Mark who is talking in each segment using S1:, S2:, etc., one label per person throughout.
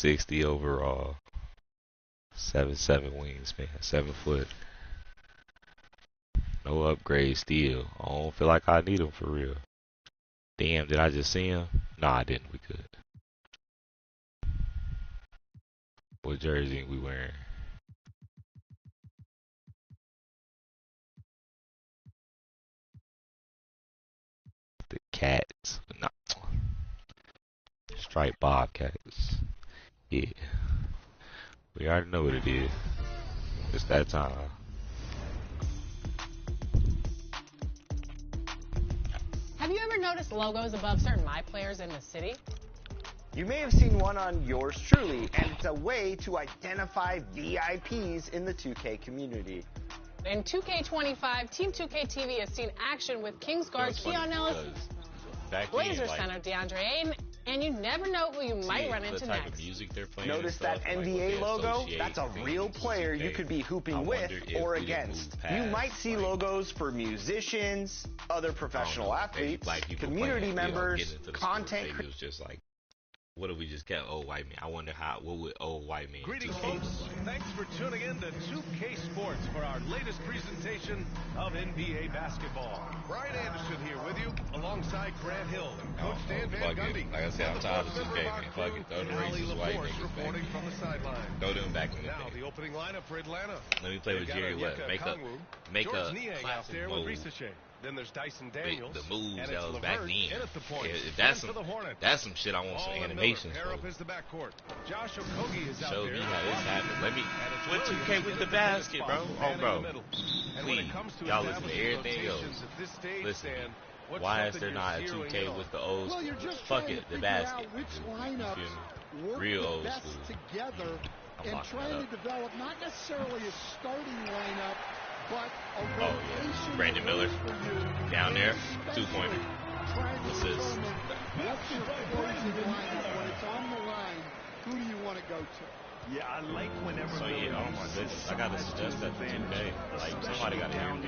S1: 60 overall. 7'7" wingspan. 7 foot. No upgrade still. I don't feel like I need him for real. Damn, did I just see him? Nah, I didn't. We could. What jersey we wearing? The Cats. Nah. Striped Bobcats. Yeah. We already know what it is. It's that time.
S2: Have you ever noticed logos above certain My Players in the city?
S3: You may have seen one on yours truly, and it's a way to identify VIPs in the 2K community.
S2: In 2K25, Team 2K TV has seen action with Kingsguard Keon Ellis, Blazers center DeAndre Ayton, and you never know who you might run into next.
S3: Notice that NBA logo? That's a real player you could be hooping with or against. You might see logos for musicians, other professional athletes, community members, content creators.
S1: What if we just kept old white man? I wonder what would old white man do?
S4: Greetings, folks. Thanks for tuning in to 2K Sports for our latest presentation of NBA basketball. Brian Anderson here with you, alongside Grant Hill and Coach Dan Van Gundy.
S1: Like I said, I'm tired of 2K, man. Fuck it. Throw the racist white niggas
S4: reporting from the sideline.
S1: Throw them back in the
S4: Now the opening lineup for Atlanta.
S1: Let me play with Jerry West. Make a
S4: classic move. Then there's Dyson Daniels.
S1: The moves that was back then. That's some shit I want some animations for.
S4: Josh Okogie is out
S1: Show
S4: there.
S1: me how this happened. Let me put 2K with the basket, bro. Oh, bro. Please, y'all listen to everything else. Listen, why is there not a 2K with the old school? Fuck it, the basket.
S5: Which lineups work
S1: real old
S5: best
S1: school.
S5: together and trying to develop not necessarily a starting lineup, but a rotation.
S1: Brandon Miller down there, 2-pointer.
S5: What's this? What's your closing lineup when it's on the line? Who do you want to go to?
S4: Yeah, I like whenever.
S1: So yeah, oh my goodness, I gotta suggest that to 2K. Like somebody gotta hear me.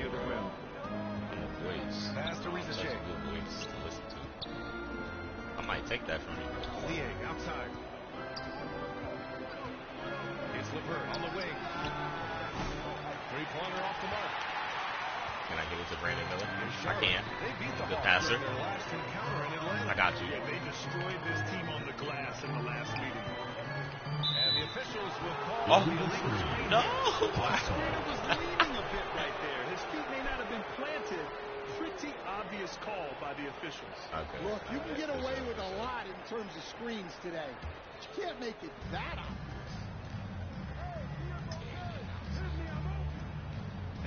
S1: Voice.
S4: Pass to Risa
S1: Such a good voice to listen to. I might take that from you.
S4: Liang outside. It's LeVert on the wing. Three-pointer off the mark.
S1: Can I give it to Brandon Miller? I can. Good passer. I got you.
S4: They destroyed this team on the glass in the last meeting. And the officials will call the illegal screen.
S1: No!
S4: Standard was leaning a bit right there. His feet may not have been planted. Pretty obvious call by the officials.
S1: Okay.
S5: Look, you can get away with a lot in terms of screens today. But you can't make it that obvious.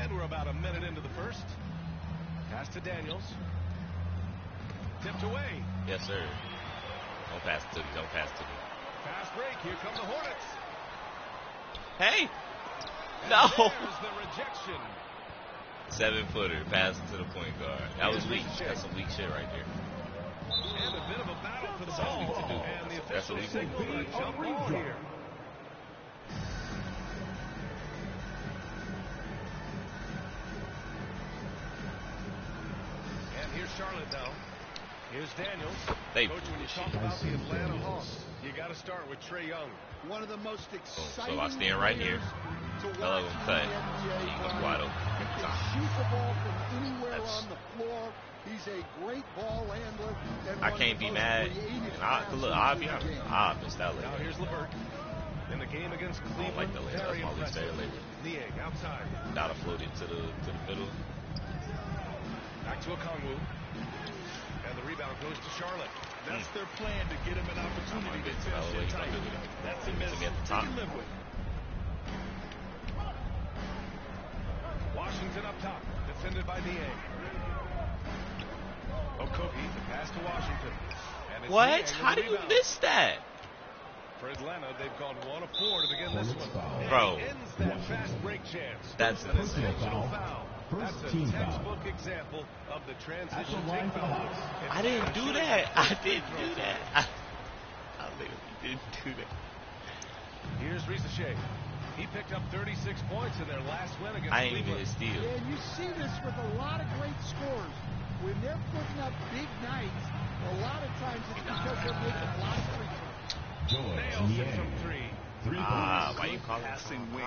S4: And we're about a minute into the first. Pass to Daniels. Tipped away.
S1: Yes, sir. Don't pass it to me. Don't pass it to me.
S4: Fast break. Here come the Hornets.
S1: Hey!
S4: And
S1: No!
S4: there's the rejection.
S1: 7-footer. Pass it to the point guard. That was weak. That's some weak shit right there.
S4: And a bit of a battle for the
S1: Something
S4: ball.
S1: to do.
S4: And the
S1: That's what
S4: officials
S1: we
S4: signal
S1: do.
S4: a jump ball here. And here's Charlotte now. Here's Daniels. Coach, when you talk about the Atlanta Hawks, you got to start with Trae Young.
S5: One of the most exciting.
S1: So I stand right here. I'll let him cut. He goes wide open.
S5: He can shoot the ball from anywhere on the floor. He's a great ball handler.
S1: I can't be mad. And look, I'll be honest. I missed out
S4: Now
S1: later.
S4: here's LeVert. In the game against
S1: I don't
S4: Cleveland,
S1: like the later.
S4: very
S1: That's my least
S4: impressive.
S1: favorite later.
S4: Niang outside.
S1: Gotta float it to the middle.
S4: Back to Okongwu. And the rebound goes to Charlotte. That's their plan, to get him an opportunity to finish it tight. That's a miss
S1: At the
S4: they
S1: top.
S4: can live with. Washington up top, defended by Niang. Okogie, the pass to Washington. And it's
S1: What?
S4: Niang with
S1: How
S4: the
S1: do you
S4: rebound.
S1: miss that?
S4: For Atlanta, they've gone 1 of 4 to begin this one. And
S1: Bro.
S4: he ends that fast break chance.
S1: That's
S4: an intentional foul. That's a textbook example of the transition take foul.
S1: I didn't do that. I didn't do that. I literally didn't do that.
S4: Here's Risa Shea. He picked up 36 points in their last win against
S1: I ain't even
S4: Cleveland.
S1: hit steal.
S5: And you see this with a lot of great scores. When they're putting up big nights, a lot of times it's because they're making a lot of free throws.
S4: Nails it from 3.
S1: you calling
S4: passing wing.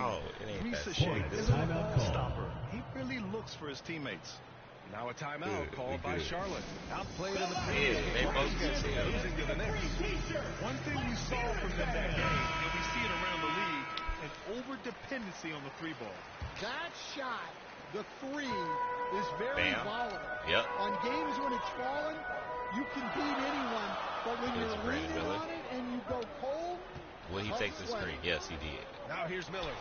S1: Risa
S4: Shea is a ball stopper. He really looks for his teammates. Now a timeout called by Charlotte. Outplayed in the previous game.
S1: They both
S4: losing to the Knicks. One thing we saw from them that game, and we see it around the league, an over-dependency on the three ball.
S5: That shot, the three, is very volatile.
S1: Yep.
S5: On games when it's falling, you can beat anyone, but when you're leaning on it and you go cold,
S1: will he take the screen? Yes, he did.
S4: Now here's Miller.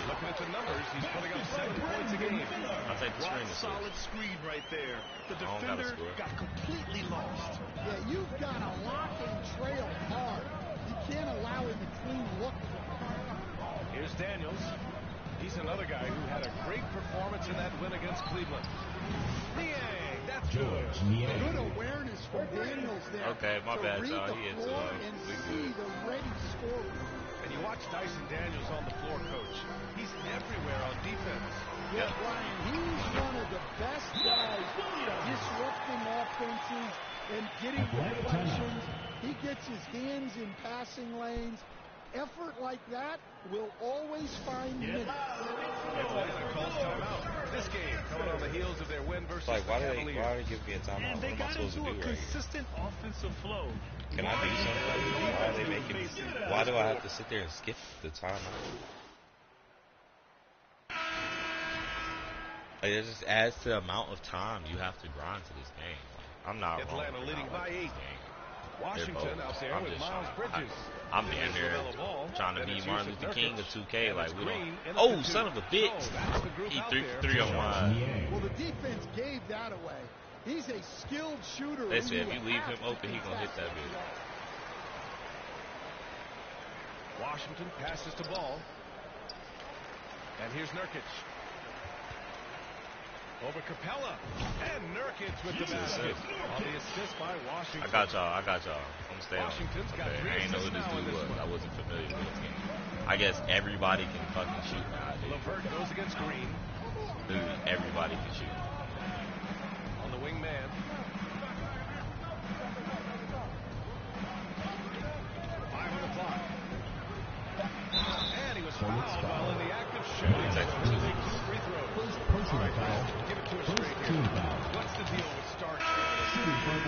S4: Looking at the numbers, he's putting up 7 points a game.
S1: I'll take the screen.
S4: Solid screen right there. The defender got completely lost.
S5: Yeah, you've got to lock and trail hard. You can't allow him to clean look.
S4: Here's Daniels. He's another guy who had a great performance in that win against Cleveland. Niang, that's good.
S5: Good awareness from Daniels there.
S1: Okay, my bad, y'all. He is
S5: and see the ready scorer.
S4: And you watch Dyson Daniels on the floor, Coach. He's everywhere on defense.
S5: Yeah, Brian, he's one of the best guys disrupting offenses and getting deflections. He gets his hands in passing lanes. Effort like that will always find minutes.
S4: Atlanta calls timeout. This game coming on the heels of their win versus the Cavaliers.
S1: Why are they giving me a timeout?
S4: And they
S1: got into
S4: a consistent offensive flow.
S1: Can I do something? Why are they making? Why do I have to sit there and skip the timeout? Like, it just adds to the amount of time you have to grind to this game. Like, I'm not
S4: Atlanta
S1: wrong.
S4: leading by 8. Washington out there with Miles Bridges.
S1: I'm down there trying to be Martin Luther King of 2K. Like, we don't. Oh, son of a bitch! He 3 for 3 on one.
S5: Well, the defense gave that away. He's a skilled shooter.
S1: They said if you leave him open, he gonna hit that bitch.
S4: Washington passes to Ball. And here's Nurkic. Over Capella. And Nurkic with the basket. On the assist by Washington.
S1: I got y'all. I'm staying on. Okay. I ain't know who this dude was. I wasn't familiar with this game. I guess everybody can fucking shoot now.
S4: LeVert goes against Green.
S1: Dude, everybody can shoot.
S4: On the wing man. 5 on the clock. And he was fouled while in the act of shooting. Free throws. All right, give it to us straight here. What's the deal with Star treatment?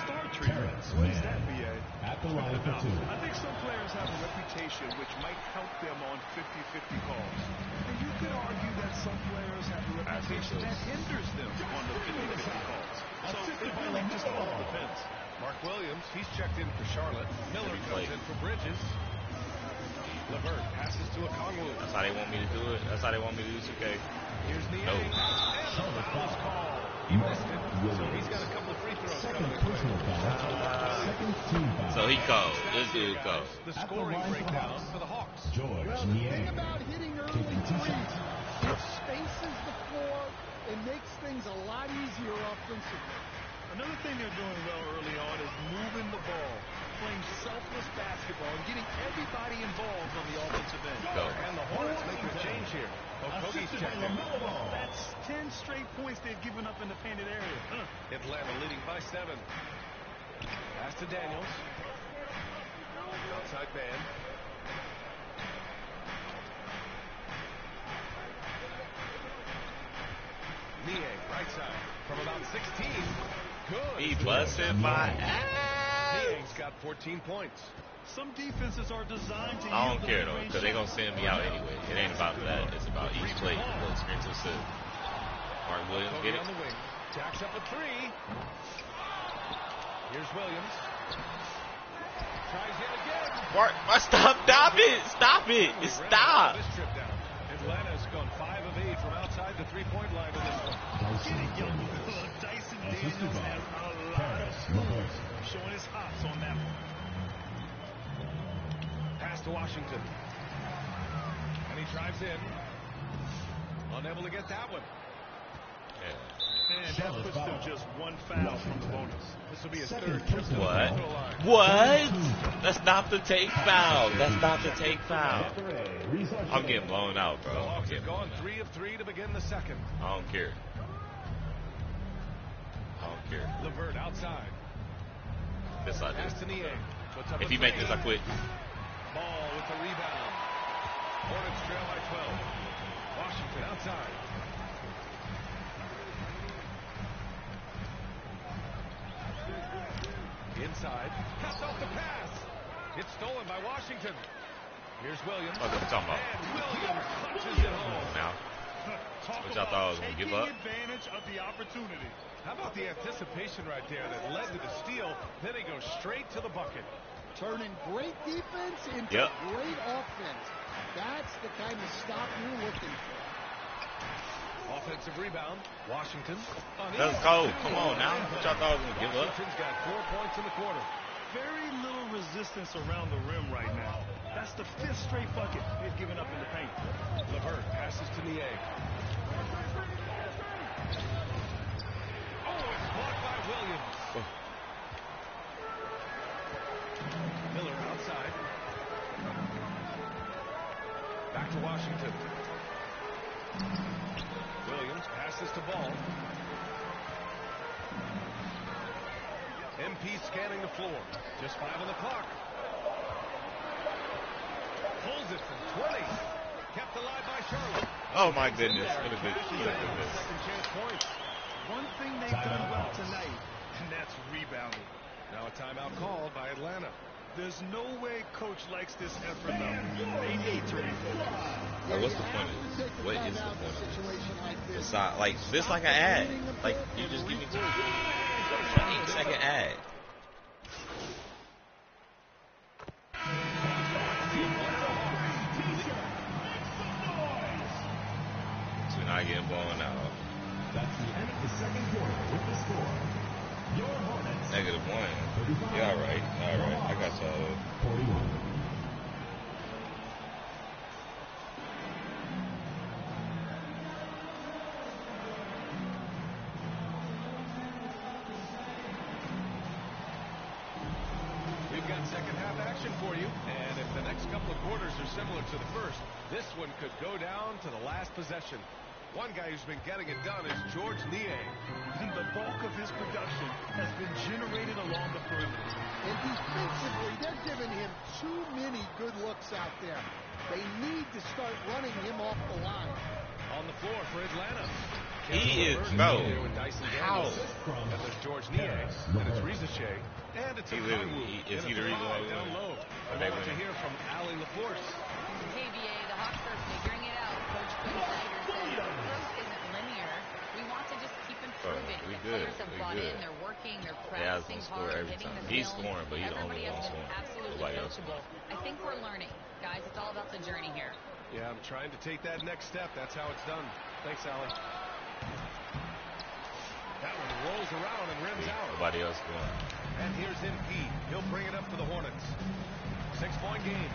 S4: Star treatment? What is that, B.A.?
S6: At the line for 2.
S4: I think some players have a reputation which might help them on 50-50 calls. And you could argue that some players have a reputation that hinders them on the 50-50 calls. So it really just all depends. Mark Williams, he's checked in for Charlotte. Miller comes in for Bridges. LeVert passes to Okongwu.
S1: That's how they want me to do it. That's how they want me to do it. Okay.
S4: Here's the no. And the foul's called. He missed it. So he's got a couple of free throws coming his way.
S1: So he goes. This dude goes.
S4: The scoring breakdown for the Hawks.
S5: Well, the thing about hitting early threes, it spaces the floor and makes things a lot easier offensively.
S4: Another thing they're doing well early on is moving the ball, playing selfless basketball, and getting everybody involved on the offensive end.
S1: Go.
S4: And the Hornets make a change here. Okogie's checked in. That's 10 straight points they've given up in the painted area. Atlanta leading by 7. Pass to Daniels. Outside man. Niang, right side, from about 16. Good.
S1: He busted my ass.
S4: Niang's got 14 points. Some defenses are designed to.
S1: I don't care though, because they're gonna send me out anyway. It ain't about that. It's about each play. Look, screen to assist. Mark Williams, get it.
S4: On the wing. Jacks up a 3. Here's Williams. Tries yet again.
S1: Mark, stop it! Stop it! Stop!
S4: Atlanta's gone 5 of 8 from outside the 3-point line in this one. Dyson Daniels has a lot of moves, showing his hops on that one. Pass to Washington. And he drives in. Unable to get that one. And that puts them just 1 foul from the bonus. This will be his 3rd trip to the line.
S1: What? That's not the take foul. That's not the take foul. I'm getting blown out, bro.
S4: The Hawks have gone 3 of 3 to begin the second.
S1: I don't care.
S4: LeVert outside.
S1: This I do.
S4: Pass to Niang.
S1: If you make this, I quit.
S4: Ball with the rebound. Hornets trail by 12. Washington outside. Inside. Cuts off the pass. It's stolen by Washington. Here's Williams.
S1: What are you talking about?
S4: And Williams punches it home.
S1: Now. What y'all thought I was going to give up?
S4: Advantage of the opportunity. How about the anticipation right there that led to the steal? Then he goes straight to the bucket.
S5: Turning great defense into great offense. That's the kind of stop you're looking for.
S4: Offensive rebound. Washington.
S1: Let's go. Come on now. What y'all thought I was going to give up?
S4: Washington's got 4 points in the quarter.
S6: Very little resistance around the rim right now. That's the 5th straight bucket they've given up in the paint.
S4: LeVert passes to Niang. Oh, it's blocked by Williams. Miller outside. Back to Washington. Williams passes to Ball. MP scanning the floor. Just 5 on the clock. Pulls it from 20. Kept alive by Charlotte.
S1: Oh my goodness. What a good miss.
S4: Second chance points.
S6: One thing they've done well tonight, and that's rebounding.
S4: Now a timeout called by Atlanta.
S6: There's no way coach likes this effort though. They need to refocus.
S1: Like, what's the point of this? What is the point of this? It's not like this, like an ad. Like, you just give me 8-second ad. So not getting blown out.
S7: That's the end of the second quarter with the score. Your Hornets.
S1: -1. Yeah, all right. I got y'all.
S7: 41.
S4: We've got second half action for you. And if the next couple of quarters are similar to the first, this one could go down to the last possession. One guy who's been getting it done is George Niang.
S6: And the bulk of his production has been generated along the perimeter.
S5: And defensively, they're giving him too many good looks out there. They need to start running him off the line.
S4: On the floor for Atlanta.
S1: He is, bro. How?
S4: And there's George Niang. And it's Rizachet. And it's
S1: is he the reason why we
S4: down low. I want to hear from Allie LaForce.
S8: KBA, the Hawks are figuring it out. Coach Quinn Snyder says growth isn't linear. We want to just keep improving.
S1: We
S8: The
S1: good.
S8: players have bought in. They're working. They're
S1: Yeah, I was
S8: practicing
S1: gonna score
S8: hard,
S1: every
S8: hitting
S1: time.
S8: the
S1: He's
S8: film.
S1: scoring, but he's the only
S8: Everybody
S1: one
S8: has been
S1: scoring.
S8: absolutely
S1: Nobody else
S8: coachable. I think we're learning. Guys, it's all about the journey here.
S4: Yeah, I'm trying to take that next step. That's how it's done. Thanks, Allie. That one rolls around and rims out.
S1: Nobody else going.
S4: And here's MP. He'll bring it up for the Hornets. 6-point game.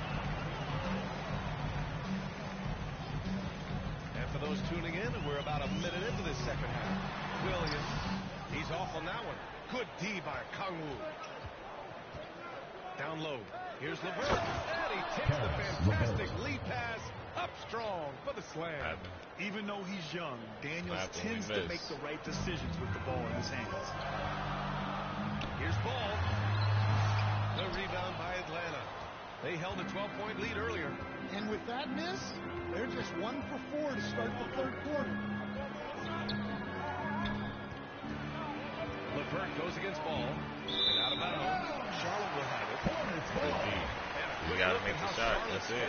S4: And for those tuning in, we're about a minute into this second half. Williams, he's off on that one. Good D by Kangwoo. Down low. Here's LeVert. And he takes the fantastic lead pass up strong for the slam.
S6: Even though he's young, Daniels tends to make the right decisions with the ball in his hands.
S4: Here's Ball. The rebound by Atlanta. They held a 12-point lead earlier.
S5: And with that miss, they're just 1 for 4 to start the third quarter.
S4: LeVert goes against Ball. And out of bounds. Charlotte will have it.
S1: We got to make the shot. That's it.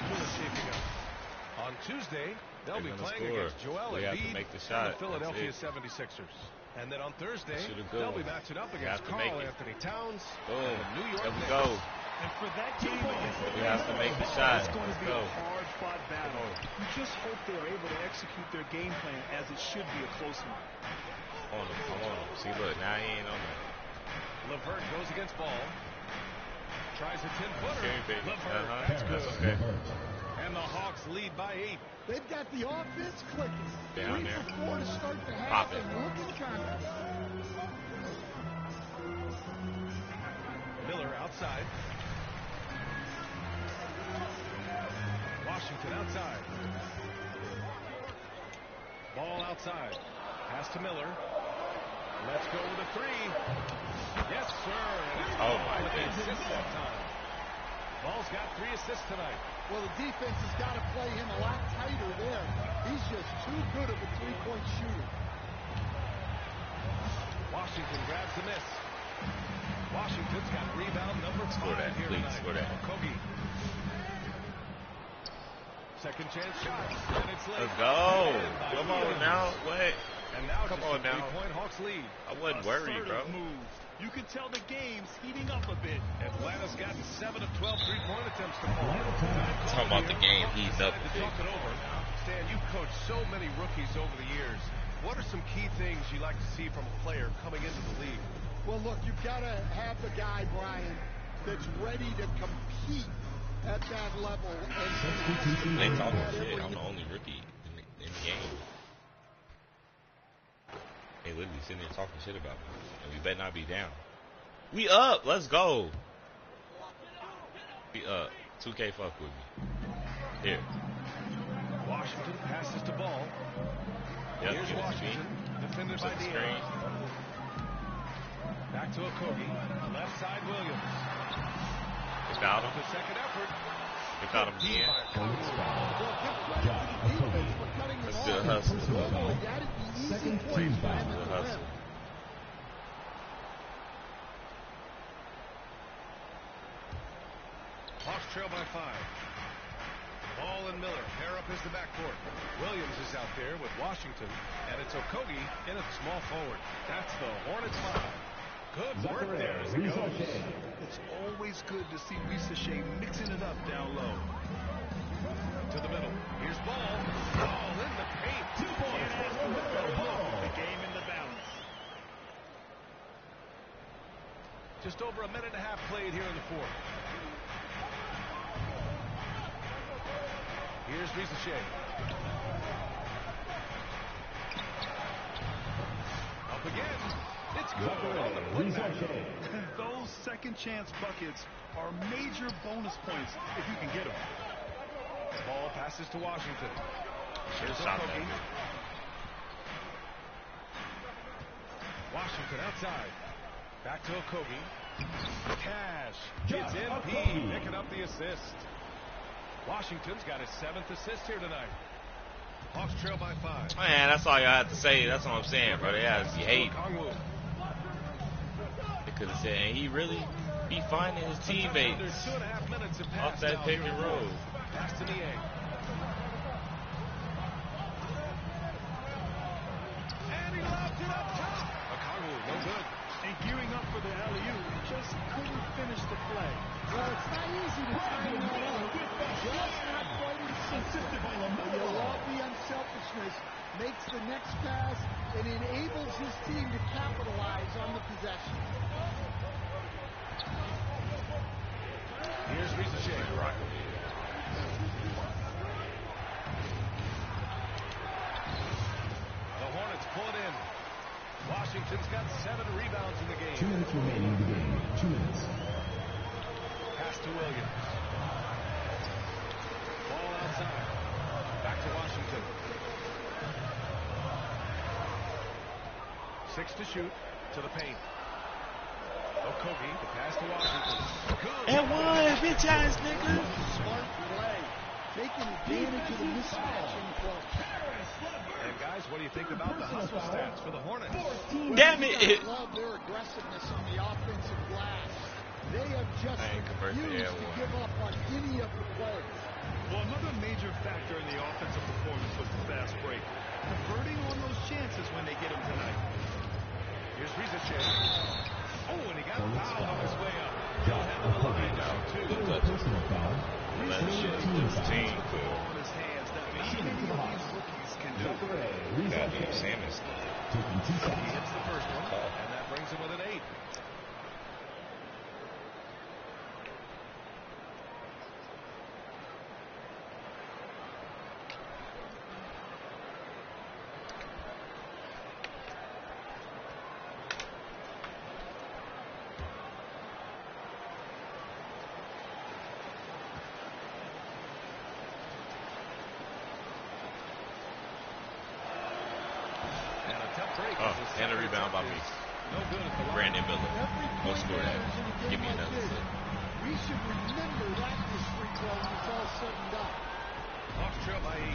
S4: On Tuesday, they'll be playing against Joel Embiid and the Philadelphia 76ers. And then on Thursday, they'll be matching up against Karl Anthony Towns and the New York Knicks.
S1: Go.
S6: And for that game against the
S1: We have to make the shot.
S6: it's going to be
S1: Go.
S6: a hard-fought battle. You just hope they're able to execute their game plan as it should be a close one.
S1: On him. See, look, now he ain't on there.
S4: LeVert goes against Ball. Tries a 10-footer. LeVert,
S1: That's
S4: good.
S1: okay.
S4: And the Hawks lead by 8.
S5: They've got the offense clicking.
S1: Down
S5: 3
S1: there.
S5: for 4 to start the half.
S1: Pop it.
S5: And looking confident.
S4: Miller outside. Washington outside. Ball outside. Pass to Miller. Let's go with a 3. Yes, sir.
S1: Oh, my
S4: With the
S1: goodness.
S4: assist that time. Ball's got 3 assists tonight.
S5: Well, the defense has got to play him a lot tighter there. He's just too good of a three-point shooter.
S4: Washington grabs the miss. Washington's got rebound number 5 here tonight.
S1: Score that.
S4: Okogie. Second chance shot. And it's late.
S1: Let's go. Come on now. Wait.
S4: And now
S1: come on now.
S4: 3-point Hawks lead.
S1: I wasn't worried, bro.
S6: Moves. You can tell the game's heating up a bit.
S4: Atlanta's gotten 7 of 12 3-point attempts to fall.
S1: Talking about the game heating up a bit.
S4: Talk it over. Stan, you've coached so many rookies over the years. What are some key things you like to see from a player coming into the league?
S5: Well, look, you've got to have the guy, Brian, that's ready to compete at that level. And
S1: they talking shit. I'm the only rookie in the game. They literally sitting there talking shit about me. And we better not be down. We up. Let's go. We up. 2K fuck with me. Here.
S4: Washington passes to Ball.
S1: Yep,
S4: here's Washington. Defended by Dean. Back to Okogie. Left side Williams.
S1: They fouled him.
S4: The second effort.
S1: They fouled him again. Let's do a hustle.
S5: Second team foul.
S1: Good hustle.
S4: Hawks trail by 5. Ball and Miller pair up as the backcourt. Williams is out there with Washington, and it's Okogie in at small forward. That's the Hornets 5. Good work there as it goes.
S6: It's always good to see Risacher mixing it up down low.
S4: To the middle. Here's Ball. Ball in the paint. 2 points.
S6: The game in the balance.
S4: Just over a minute and a half played here in the fourth. Here's Risacher. Up again. It's good.
S6: Those second chance buckets are major bonus points if you can get them.
S4: Ball passes to Washington. Here's Okogie. Washington outside. Back to Okogie. Cash. It's MP picking up the assist. Washington's got his 7th assist here tonight. Hawks trail by 5.
S1: Man, that's all y'all have to say. That's what I'm saying, bro. They have you hate. They could have said, and he really be finding his teammates off that pick and roll.
S4: Pass to Niang. And he left it up top. Okongwu, no good.
S6: And gearing up for the alley-oop, just couldn't finish the play.
S5: Well, it's not easy to time that up. Just not quite insistent. You love the unselfishness, makes the next pass, and enables his team to capitalize on the possession.
S4: Here's Risacher. The Hornets pull it in. Washington's got 7 rebounds in the game.
S7: 2 minutes remaining in the game. 2 minutes.
S4: Pass to Williams. Ball outside. Back to Washington. 6 to shoot. To the paint. Okogie, the pass to Washington. Good.
S1: And one, bitch ass nigga.
S5: Smart play. Taking advantage of the mismatch in close.
S4: And guys, what do you think about the hustle stats for the Hornets?
S1: Damn it.
S5: I love their aggressiveness on the offensive glass. They have just refused to give up on any of the plays.
S6: Well, another major factor in the offensive performance was the fast break. Converting on those chances when they get them tonight.
S4: Here's Risacher. Oh, and he got fouled on his way up. He'll handle the line now, too.
S7: Personal foul.
S4: Risacher lifts the ball in his hands. That means these rookies can do.
S1: Goddamn Samus.
S7: Taking 2 shots.
S4: He hits the first one, and that brings him with an 8.
S1: And a rebound by me.
S4: No good at the line.
S1: Brandon Miller. Go score that. Give me another assist.
S5: We should remember that this free throw when it's all said and done.
S4: Hawks trail by 8.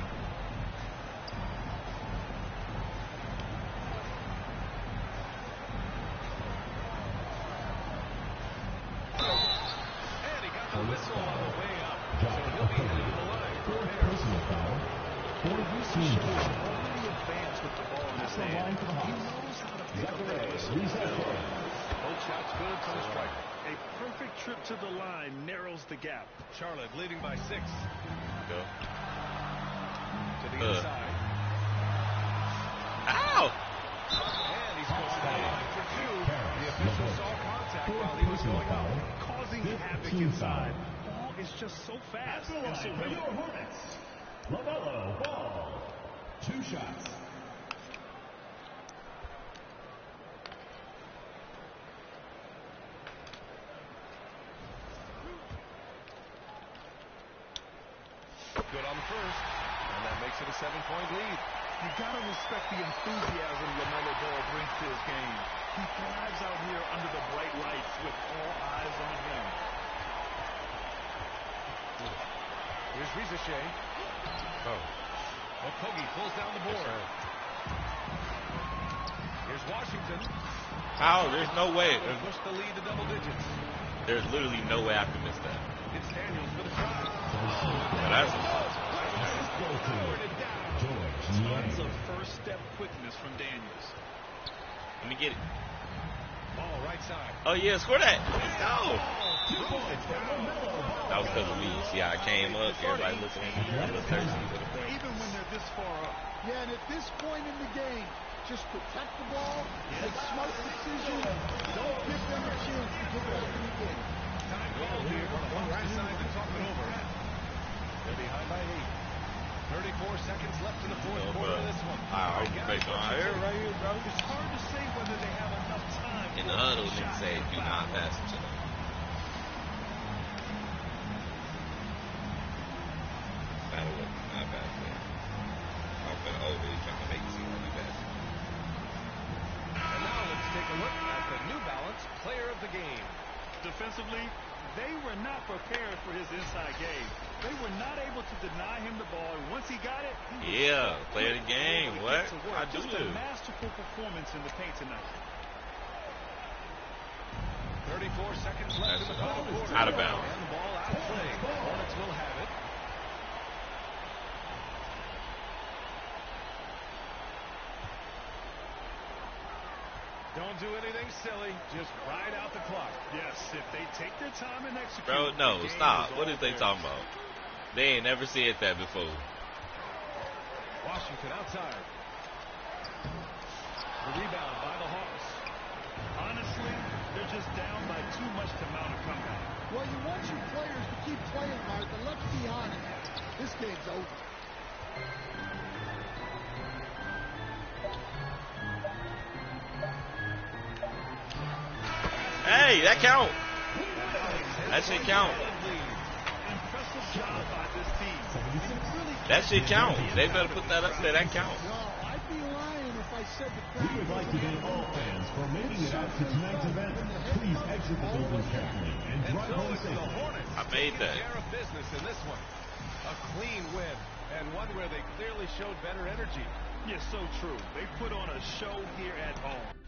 S4: And he got the whistle on the way up. So he'll be headed to the line.
S7: Personal foul.
S4: Already advanced with the ball in his hand. He knows how to pick up that whistle. Both shots good for the striker. A perfect trip to the line narrows the gap. Charlotte leading by 6.
S1: Go.
S4: To the inside.
S1: Ow!
S4: And he's going to the line for 2. The official saw contact while he was going out, causing havoc inside. Ball is just so fast and so nimble.
S7: LaMelo Ball. 2 shots.
S4: Good on the first, and that makes it a 7-point lead. You gotta respect the enthusiasm LaMelo Ball brings to his game. He thrives out here under the bright lights with all eyes on him. Here's Rizachet.
S1: Oh.
S4: Okogie pulls down the board. Here's Washington.
S1: How? There's no way.
S4: Push the lead to double digits.
S1: There's literally no way I can miss that.
S4: It's Daniels for the try.
S1: But that's
S4: Tons of first step quickness from Daniels.
S1: let me get it.
S4: Ball right side.
S1: Oh yeah, score that. Let's go. That was because of me. See how I came up, everybody looking at me. I look thirsty.
S4: Even when they're this far up.
S5: Yeah, and at this point in the game, just protect the ball, make smart decisions, don't give them a chance to get back in the game.
S4: Time called here. The Hawks decide to talk it over. They're behind by 8. 34 seconds left in the fourth quarter of this one.
S1: Right here, bro.
S4: It's hard to say whether they have enough time.
S1: In the huddle, niggas say do not pass it to them. Matter what, not bad play. I'm gonna overly trying to make it seem like he passed.
S4: And now let's take a look at the New Balance player of the game. Defensively, they were not prepared for his inside game. They were not able to deny him the ball, and once he got it,
S1: Play the game. What? I do
S4: just a masterful performance in the paint tonight. 34 seconds left in the final quarter.
S1: Out of bounds.
S4: And the ball out of play. Hornets will have it. Don't do anything silly. Just ride out the clock. Yes, if they take their time and execute.
S1: Bro, no, stop. What is they talking about? They ain't never said that before.
S4: Washington outside. The rebound by the Hawks. Honestly, they're just down by too much to mount a comeback.
S5: Well, you want your players to keep playing hard, but let's be honest. This game's over.
S1: Hey, that count. That shit count.
S4: Impressive job by this team.
S1: That shit count. They better put that up there. That count.
S5: No, I'd be lying if I said the crowd.
S7: We would like to thank all fans for making it out to tonight's event. Please exit the building carefully and drive home safely.
S1: I made that.
S4: Care of business in this one. A clean win, and one where they clearly showed better energy. Yes, so true. They put on a show here at home.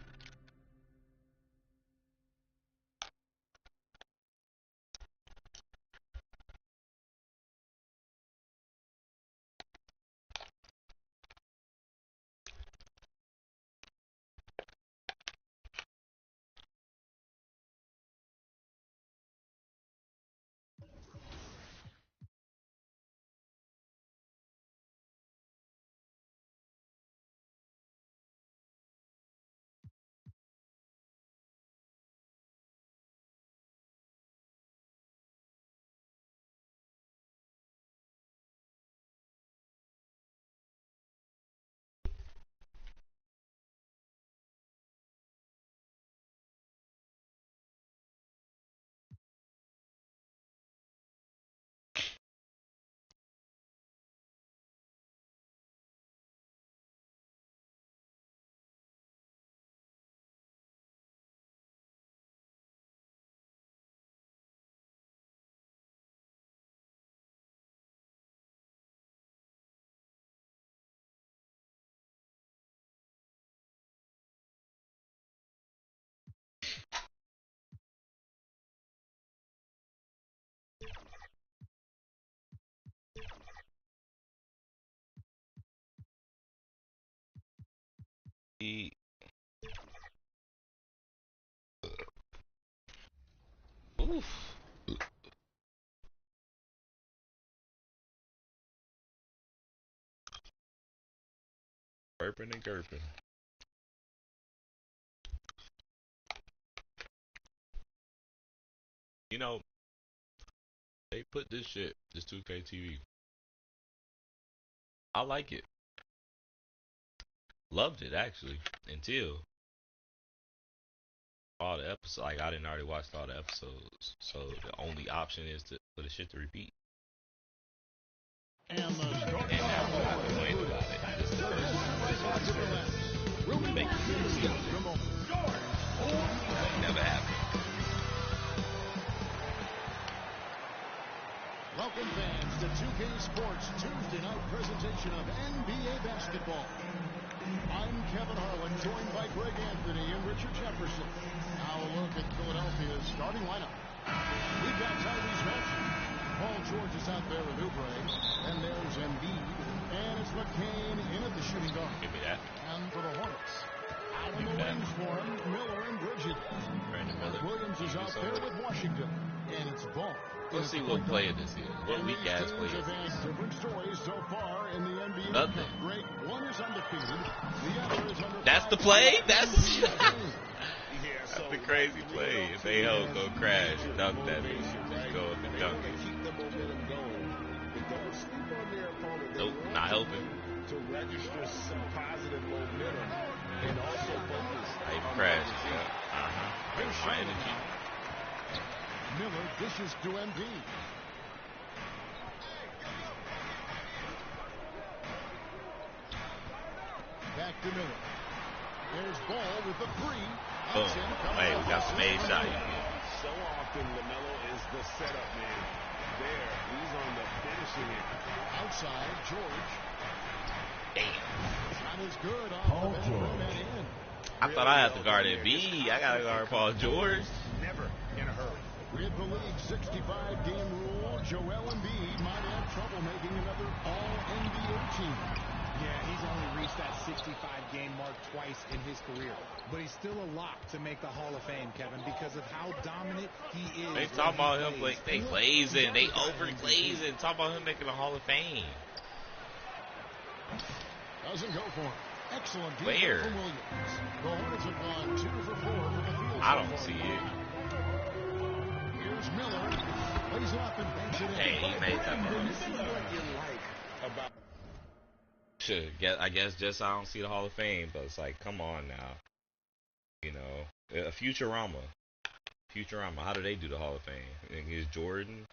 S1: Oof. Burping and gurping. You know, they put this 2K TV. I like it. Loved it actually until all the episodes. Like I didn't already watch all the episodes, so the only option is for the shit to repeat. And now I complain about it. This is the first make it never happened.
S7: Welcome fans to 2K Sports Tuesday night presentation of NBA basketball. I'm Kevin Harlan, joined by Greg Anthony and Richard Jefferson. Now a look at Philadelphia's starting lineup. We've got Tyrese Maxey. Paul George is out there with Oubre. And there's Embiid. And it's McCain in at the shooting guard.
S1: Give me that.
S7: And for the Hornets, out in the wings for him, Miller and Bridget. Williams is out there with Washington. And it's Ball.
S1: Let's see what play this is. What weak ass play is this?
S7: Different stories so far in the NBA.
S1: Nothing.
S7: Great. One is undefeated. The other is under.
S1: That's the play? That's the crazy play. If they help go crash, dunk that bitch. Just go up and dunk it. Nope, not helping.
S4: To register some positive momentum and also focus.
S1: I even crashed, yeah. Bring my energy.
S7: Miller dishes to Embiid. Back to Miller. There's Ball with the three.
S1: Boom. Hey, we got some made shot.
S4: So often LaMelo is the setup man. There, he's on the finishing end.
S7: Outside, George.
S1: Damn.
S7: Shot is good off the rim and in.
S1: I thought I had to guard Embiid. I got to guard Paul George.
S4: Never in a hurry.
S7: With the league's 65-game rule, Joel Embiid might have trouble making another All-NBA team.
S9: Yeah, he's only reached that 65-game mark twice in his career. But he's still a lock to make the Hall of Fame, Kevin, because of how dominant he is.
S1: They talk about him, they glazing, they over-glazing. Talk about him making the Hall of Fame.
S7: Doesn't go for him. Excellent defense
S1: Where?
S7: from Williams. The Hornets have gone 2 for 4 from the field.
S1: I don't see it.
S7: Here's Miller. Plays it up and banks it in.
S1: Hey, he made that one.
S4: This is what you like about.
S1: Shit, I guess just I don't see the Hall of Fame, but it's like, come on now. You know, Futurama. How do they do the Hall of Fame? And here's Jordan.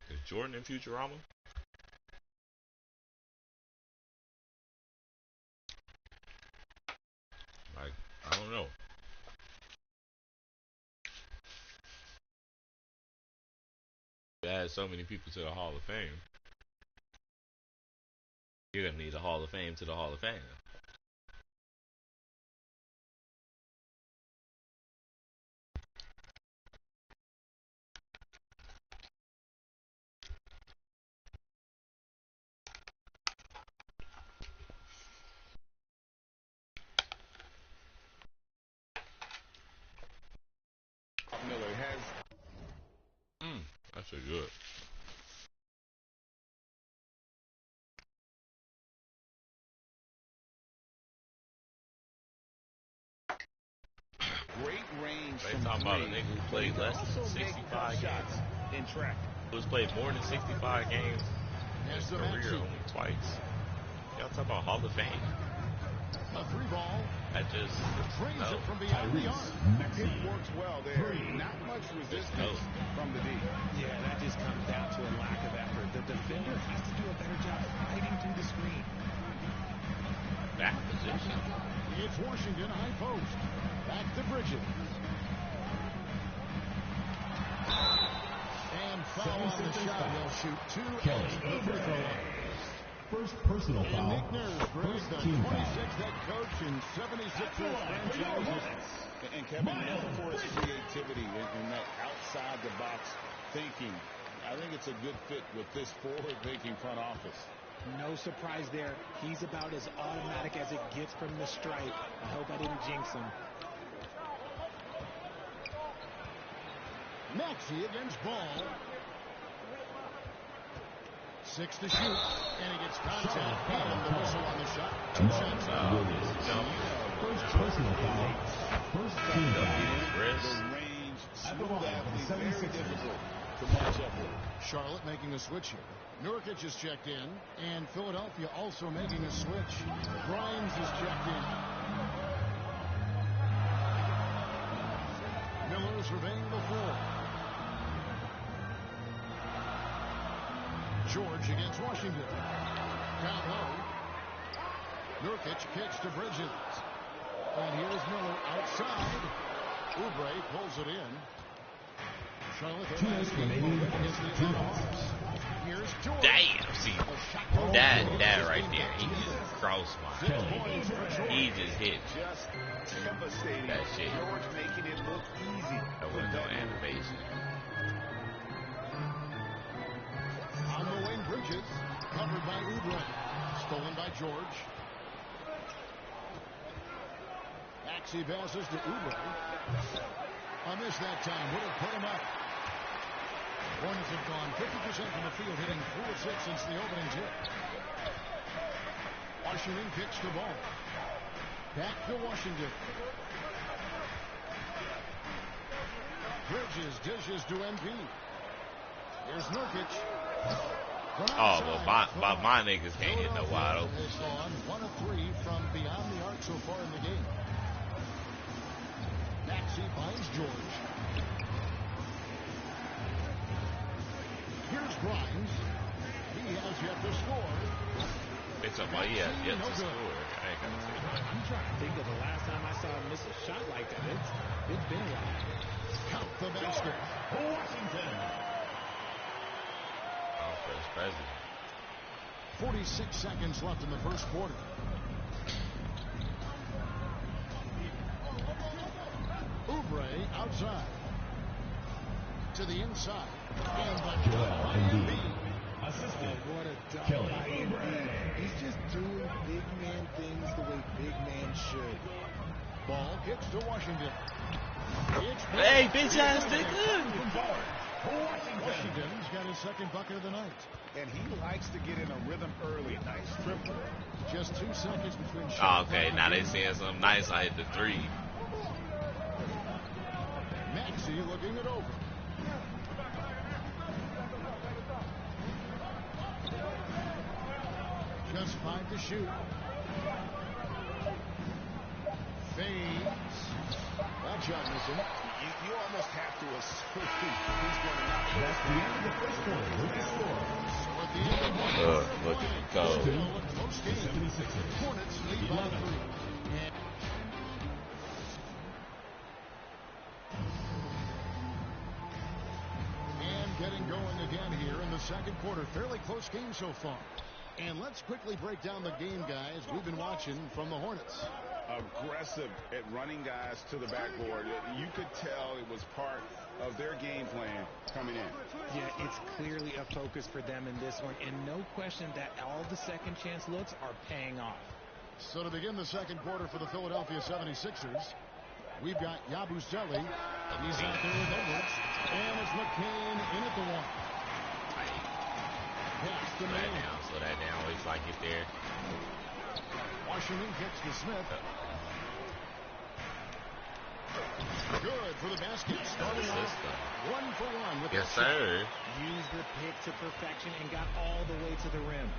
S1: Is Jordan in Futurama? Like, I don't know. You add so many people to the Hall of Fame, you're gonna need a Hall of Fame to the Hall of Fame.
S4: Miller has.
S1: That's a good.
S4: Great range.
S1: They talking about a nigga who played less than 65 games.
S4: In track.
S1: Who's played more than 65 games in his career only twice. Y'all talking about Hall of Fame?
S7: A free ball.
S1: I just no.
S7: It from beyond the arc.
S4: It works well there. Not much resistance from the D.
S9: Yeah, that just comes down to a lack of effort. The defender has to do a better job fighting through the screen.
S1: Back position.
S7: It's Washington high post. Back to Bridget. And foul on the shot. He'll shoot 2 Kelly. First person. personal foul. Nick Nurse, Greg, the 26th head coach and 76ers franchise.
S6: And Kevin, known for his creativity in that outside-the-box thinking. I think it's a good fit with this forward-thinking front office.
S9: No surprise there. He's about as automatic as it gets from the stripe. I hope I didn't jinx him.
S7: Maxey against Ball. 6 to shoot, and he gets contact. And the whistle on the shot. 2 shots.
S6: First personal foul. First team foul. The range, smooth athlete, very difficult to match up with.
S7: Charlotte making a switch here. Nurkic is checked in, and Philadelphia also making a switch. Grimes is checked in. Miller surveying the floor. George against Washington. Down low. Nurkic kicks to Bridges. And here's Miller outside. Oubre pulls it in. Charlotte
S6: 2 minutes remaining against the Timberwolves.
S7: Here's George.
S1: Damn, see, that right there, he just crossed my. He just hit
S6: Devastating.
S1: that shit.
S6: George making it look easy.
S1: That wasn't no animation.
S7: On the wing, Bridges. Covered by Oubre. Stolen by George. Maxey passes to Oubre. A miss that time. Would have put him up. Hornets have gone 50% from the field, hitting 4 of 6 since the opening tip. Washington kicks the ball. Back to Washington. Bridges dishes to MP. Here's Nurkic.
S1: Oh, but my niggas can't hit no wide open.
S7: Has gone 1 of 3 from beyond the arc so far in the game. Maxey finds George. Here's Grimes. He has yet to score.
S1: It's a he has yet to score. I ain't gonna say that.
S9: I'm trying to think of the last time I saw him miss a shot like that. It's been a while.
S7: Count the basket.
S6: Washington.
S1: Oh, first president.
S7: 46 seconds left in the first quarter. Oubre outside. To the inside. And the
S6: Joel Embiid. Assistant.
S9: What a dunk
S6: Kelly
S9: by Embiid. He's just doing big man things the way big man should.
S7: Ball kicks to Washington.
S1: Hey, bitch ass nigga.
S7: Washington's got his second bucket of the night.
S6: And he likes to get in a rhythm early. Nice triple.
S7: Just 2 seconds between
S1: Oh,
S7: shots.
S1: okay, now they saying something nice. I hit the 3.
S7: Maxey looking it over. Just 5 to shoot. Fades. That shot missing.
S6: You almost have to assume he's going to knock it.
S7: That's the end of the first quarter. With the score. So at the end of the
S1: Look at the code.
S7: still a close game. 76ers. Hornets lead by 3. And getting going again here in the second quarter. Fairly close game so far. And let's quickly break down the game, guys. We've been watching from the Hornets.
S6: Aggressive at running guys to the backboard. You could tell it was part of their game plan coming in.
S9: Yeah, it's clearly a focus for them in this one, and no question that all the second chance looks are paying off.
S7: So to begin the second quarter for the Philadelphia 76ers, we've got Yabusele. He's out there with Edwards. And it's McCain in at the 1. Pass to Maine.
S1: Slow that down. Wait till I get there.
S7: Washington kicks to Smith. Good for the basket. Starting off 1 for 1 with
S1: yes, sir.
S9: Used the pick to perfection and got all the way to the rim.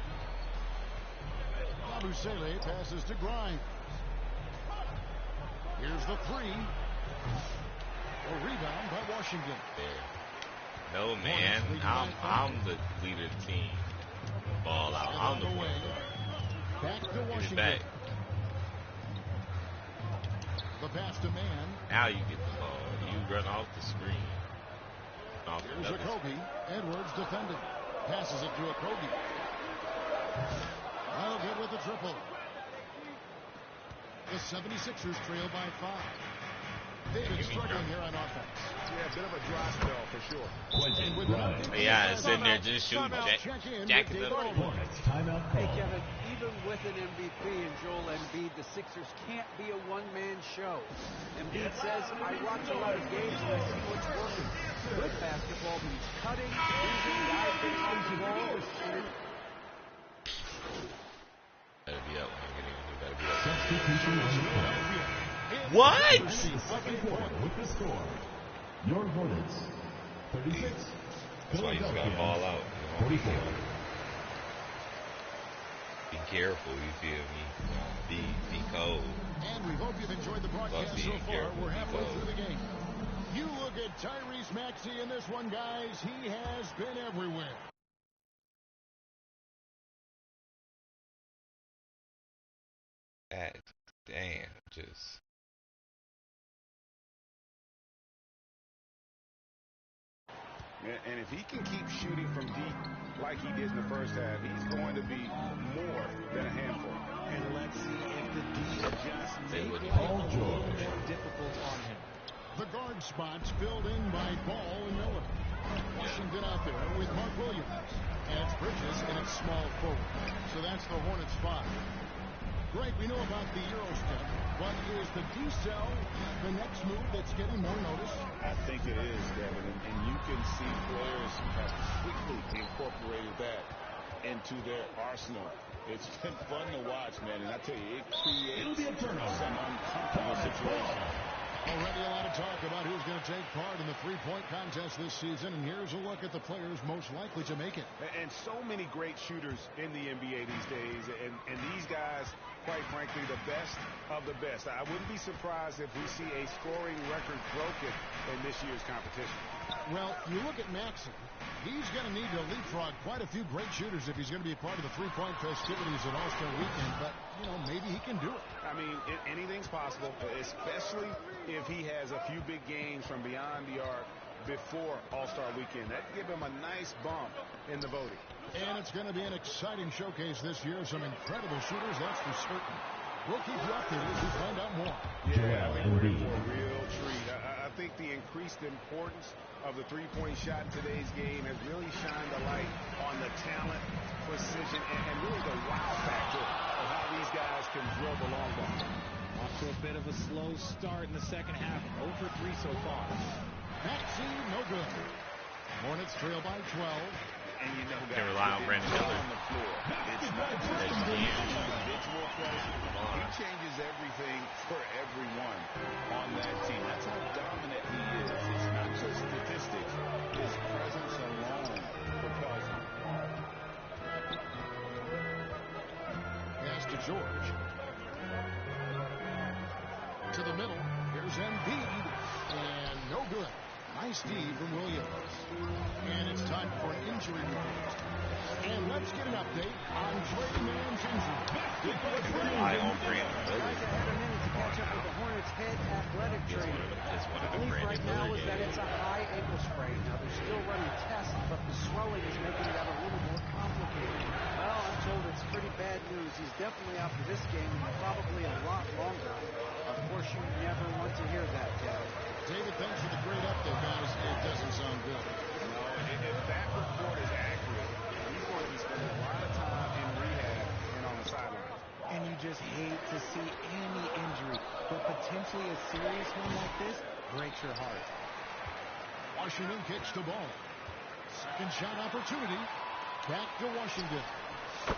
S7: Yabusele passes to Grimes. Here's the 3. A rebound by Washington.
S1: There. No, man. I'm the leader of the team. Ball out. I'm the one.
S7: Back to
S1: Get it
S7: Washington.
S1: back.
S7: The pass to man.
S1: Now you get the ball. You run off the screen. Off
S7: Here's
S1: another
S7: Okogie. Edwards defending. Passes it to Okogie. Out of The 76ers trail by 5. David struggling here on offense.
S4: Yeah, a bit of a dry spell for sure.
S1: Yeah, sitting there just shooting, jacking up.
S10: Hey, Kevin, even with an MVP and Joel Embiid, the Sixers can't be a one-man show. Embiid says, I watch a lot of games and I see what's working. Good basketball means cutting, using guys getting on the ball.
S1: Better be up when you're getting in. Better be up. What?
S6: With the score, your Hornets 36.
S1: That's why you just gotta ball out.
S6: 44.
S1: Be careful, you feel me? Be cold.
S7: And we hope you've enjoyed the broadcast so far. We're halfway through the game. You look at Tyrese Maxey in this one, guys. He has been everywhere.
S1: Damn, just.
S4: And if he can keep shooting from deep like he did in the first half, he's going to be more than a handful.
S10: And let's see if the D adjusts. Maybe Paul George difficult on him.
S7: The guard spots filled in by Ball and Miller. Washington out there with Mark Williams. And it's Bridges in its small forward. So that's the Hornets 5. Great, we know about the Euro step, but is the D-cell the next move that's getting more notice?
S4: I think it is, Kevin, and you can see players have quickly incorporated that into their arsenal. It's been fun to watch, man, and I tell you, it creates some uncomfortable situations.
S7: Already a lot of talk about who's going to take part in the three-point contest this season, and here's a look at the players most likely to make it.
S4: And so many great shooters in the NBA these days, and these guys, quite frankly, the best of the best. I wouldn't be surprised if we see a scoring record broken in this year's competition.
S7: Well, you look at Maxey. He's going to need to leapfrog quite a few great shooters if he's going to be a part of the three-point festivities at All-Star Weekend, but, you know, maybe he can do it.
S4: I mean, anything's possible, especially if he has a few big games from beyond the arc before All-Star Weekend. That'd give him a nice bump in the voting.
S7: And it's going to be an exciting showcase this year. Some incredible shooters, that's for certain. We'll keep you updated as we find out more.
S4: Yeah, I think we're in for a real treat. I think the increased importance of the three-point shot in today's game has really shined a light on the talent, precision, and really the wow factor of how these guys can drill the long ball.
S9: Off to a bit of a slow start in the second half. 0 for 3 so far.
S7: Maxey, no good. Hornets trail by 12.
S4: And you know,
S1: can rely on Brandon Miller.
S4: On the floor. It's not just individual play. He changes everything for everyone on that team. That's how dominant he is. It's not just statistics. His presence alone propels him.
S7: Pass to George. To the middle. Here's Embiid. And no good. Nice D from Williams. And it's time for an injury report. And let's get an update on Trey Mann's injury.
S1: I on Brandon Miller.
S10: Guys had a minute to catch up with the Hornets' head athletic trainer. The belief right now is that it's a high ankle sprain. Now, they're still running tests, but the swelling is making that a little more complicated. Well, I'm told it's pretty bad news. He's definitely out for this game and probably a lot longer. Of course, you never want to hear that, Kevin.
S7: David, thanks for the great update, guys. It doesn't sound good.
S4: No, if that report is accurate, he's going to be spending a lot of time in rehab and on the sideline.
S10: And you just hate to see any injury, but potentially a serious one like this breaks your heart.
S7: Washington kicks the ball. Second shot opportunity. Back to Washington.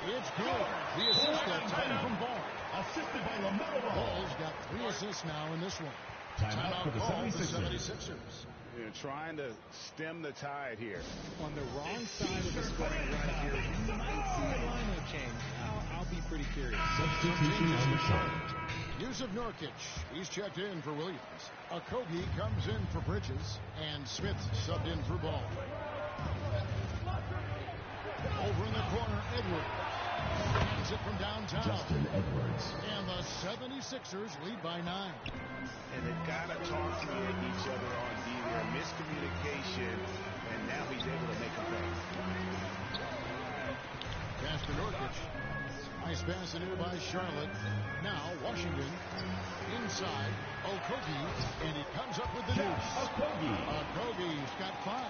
S7: It's good. The assist that time from Ball.
S6: Assisted by LaMelo.
S7: Ball's got 3 assists now in this one.
S6: Timeout for the
S7: 76ers.
S4: You're trying to stem the tide here.
S9: On the wrong side of the scoring right here, you might see a lineup change. I'll be pretty curious.
S6: Substitution on the court.
S7: Yusuf Nurkic. He's checked in for Williams. Okogie comes in for Bridges. And Smith subbed in for Ball. Over in the corner, Edwards. Hands it from downtown.
S6: Justin Edwards.
S7: And the 76ers lead by 9.
S4: And they've got to talk to each other on D there. Miscommunication, and now he's able to make a play.
S7: Pass to Nurkic. Nice pass in here by Charlotte. Now Washington inside. Okogie, and he comes up with the deuce. Okogie's got 5.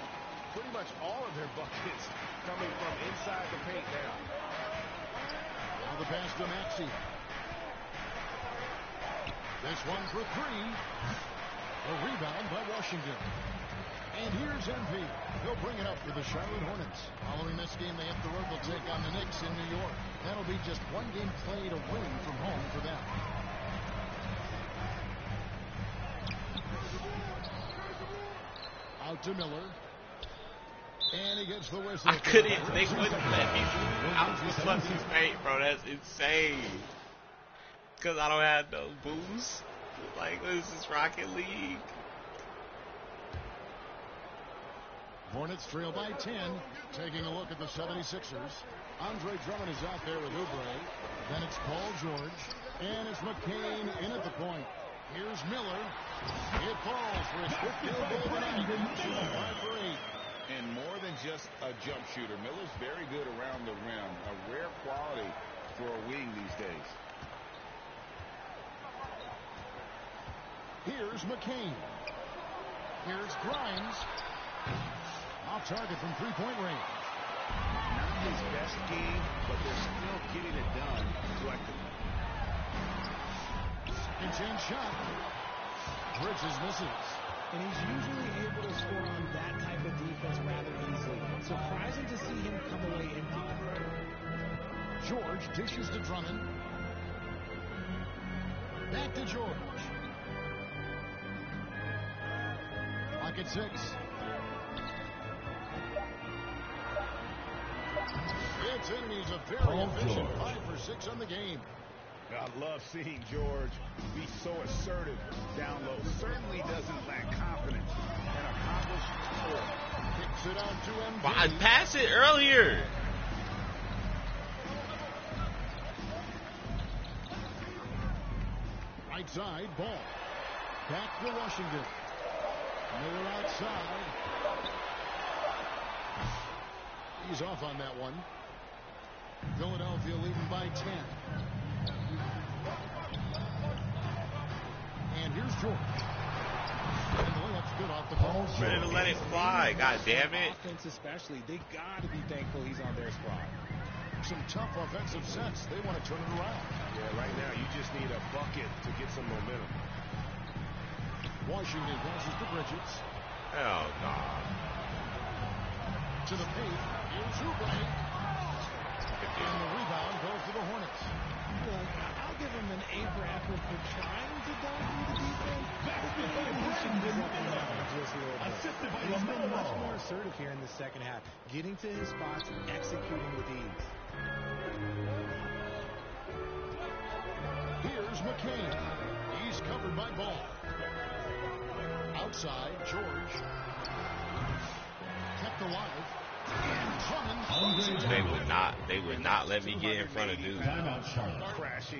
S4: Pretty much all of their buckets coming from inside the paint now.
S7: Now the pass to Maxey. This one for 3. A rebound by Washington. And here's MP. They'll bring it up for the Charlotte Hornets. Following this game, they hit the road. They'll take on the Knicks in New York. That'll be just 1 game played away from home for them. Out to Miller. And he gets the whistle.
S1: I couldn't. They wouldn't let me out the fucking paint, bro. That's insane. Because I don't have no boost. Like, this is Rocket League.
S7: Hornets trail by 10. Taking a look at the 76ers. Andre Drummond is out there with Oubre. Then it's Paul George. And it's McCain in at the point. Here's Miller. It falls for his 5th field goal tonight. 5 for 8.
S4: And more than just a jump shooter, Miller's very good around the rim. A rare quality for a wing these days.
S7: Here's McCain. Here's Grimes. Off target from 3-point range.
S4: Not his best game, but they're still getting it done collectively.
S7: Second chance shot. Bridges misses.
S10: And he's usually able to score on that type of defense rather easily. Surprising to see him come away empty.
S7: George dishes to Drummond. Back to George. Clock at 6. It's in, and he's a very efficient 5 for 6 on the game.
S4: I love seeing George be so assertive down low. Certainly doesn't lack confidence and accomplish score.
S7: Kicks it out to MD.
S1: I passed it earlier.
S7: Right side, ball. Back to Washington. Miller outside. He's off on that one. Philadelphia leading by 10. And here's George. And the layup's good off the ball.
S1: Ready to let it fly. God damn it.
S9: Offense especially, they got to be thankful he's on their squad.
S7: Some tough offensive sets. They want to turn it around.
S4: Yeah, right now you just need a bucket to get some momentum.
S7: Washington passes to Bridges.
S1: Hell no.
S7: To the paint. Here's Oubre. And the rebound goes to the Hornets.
S10: Look, I'll give him an A for effort for trying to go through the defense. He's been much more assertive here in the second half, getting to his spots and executing with ease.
S7: Here's McCain. He's covered by Ball. Outside, George. Kept alive.
S1: They would not let me get in front of dude.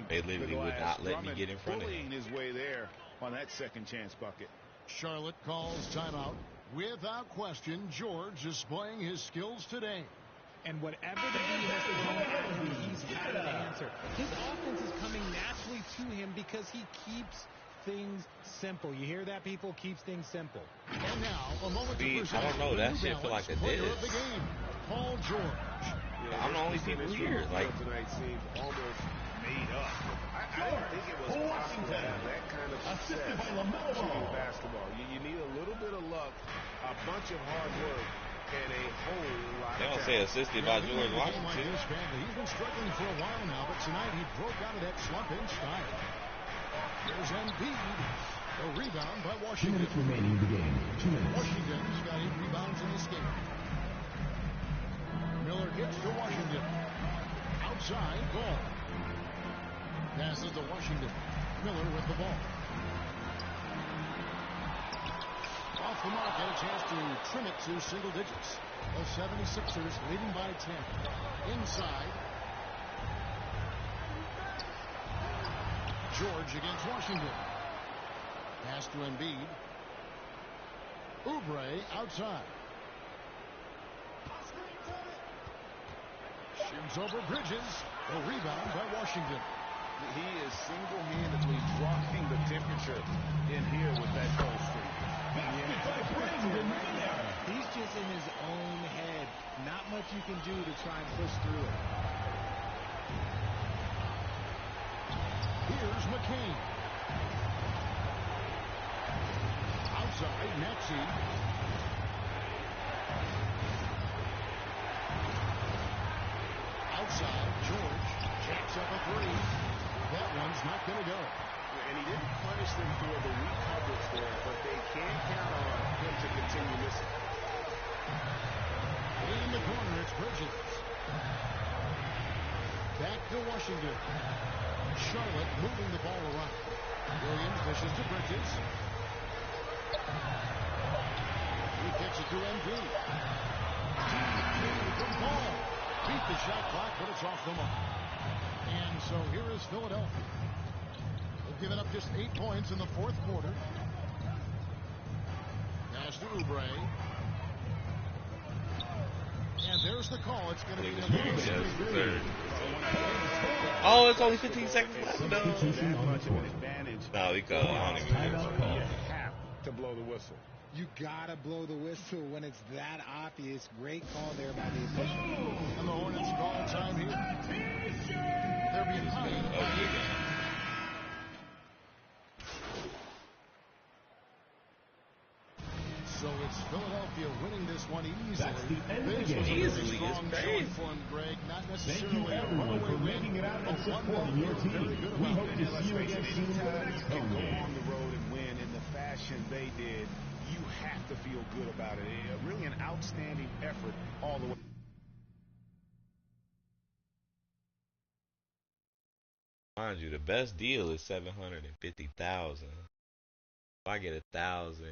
S1: They literally would not let me get in front of him.
S4: His way there on that second chance bucket.
S7: Charlotte calls timeout. Without question, George displaying his skills today.
S10: And whatever the D has to go on, he's had an answer. His offense is coming naturally to him because he keeps things simple. You hear that, people? Keeps things simple.
S7: And now, a moment to
S1: I don't know. That shit feel like a diss.
S7: Paul George.
S1: Yeah, I'm the only people here. Like,
S4: tonight seemed almost made up. I didn't think it was possible to have that kind of success shooting basketball. You need a little bit of luck, a bunch of hard work, and a whole lot
S1: they
S4: of
S1: don't say assisted by George Washington.
S7: He's been struggling for a while now, but tonight he broke out of that slump in style. There's Embiid. A rebound by Washington.
S6: 2 minutes remaining in the game. 2 minutes.
S7: Washington's got 8 rebounds in this game. Miller gets to Washington. Outside, ball. Passes to Washington. Miller with the ball. Off the mark, and a chance to trim it to single digits. The 76ers leading by 10. Inside. George against Washington. Pass to Embiid. Oubre outside. Moves over Bridges. A rebound by Washington.
S4: He is single-handedly dropping the temperature in here with that cold streak.
S9: He's just in his own head. Not much you can do to try and push through it.
S7: Here's McCain. Outside, Maxey. Outside, George jacks up a three. That one's not going to go.
S4: And he didn't punish them for the weak coverage there, but they can't count on him to continue missing.
S7: In the corner, it's Bridges. Back to Washington. Charlotte moving the ball around. Williams dishes to Bridges. He gets it to Embiid. From Paul. Beat the shot clock, but it's off the mark. And so here is Philadelphia. They've given up just 8 points in the fourth quarter. Pass to Oubre. And there's the call. It's going to be a
S1: Oh, it's only 15 seconds left. No,
S4: that much of an advantage.
S1: No, we got. I don't even care.
S4: You have to blow the whistle.
S9: You gotta blow the whistle when it's that obvious. Great call there by the official.
S7: And the Hornets call time here. They're behind. So it's Philadelphia winning this one easily.
S6: That's the end of the game.
S7: Easily is crazy. Greg, not necessarily.
S6: Thank you everyone for making it out and supporting your team. We hope to see you again soon for the next home
S4: Go
S6: game.
S4: on the road and win in the fashion they did. You have to feel good about it. Really an outstanding effort all the way.
S1: Mind you, the best deal is $750,000. If I get 1,000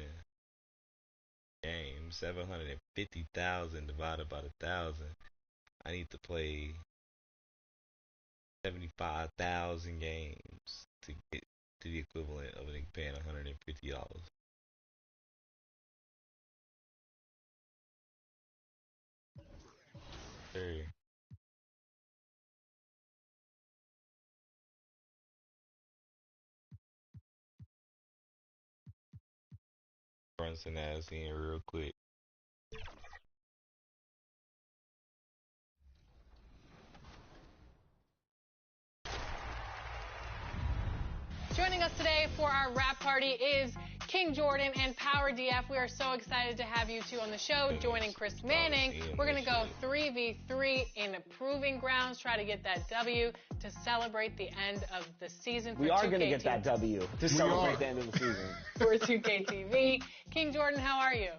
S1: games, 750,000 divided by 1,000, I need to play 75,000 games to get to the equivalent of paying $150. Sure. Brunson ass in real quick.
S2: Joining us today for our wrap party is King Jordan and Power DF. We are so excited to have you two on the show. Joining Chris Manning, we're going to go 3v3 in Proving Grounds, try to get that W to celebrate the end of the season.
S3: We are going to get that W to celebrate the end of the season.
S2: For 2K TV. King Jordan, how are you?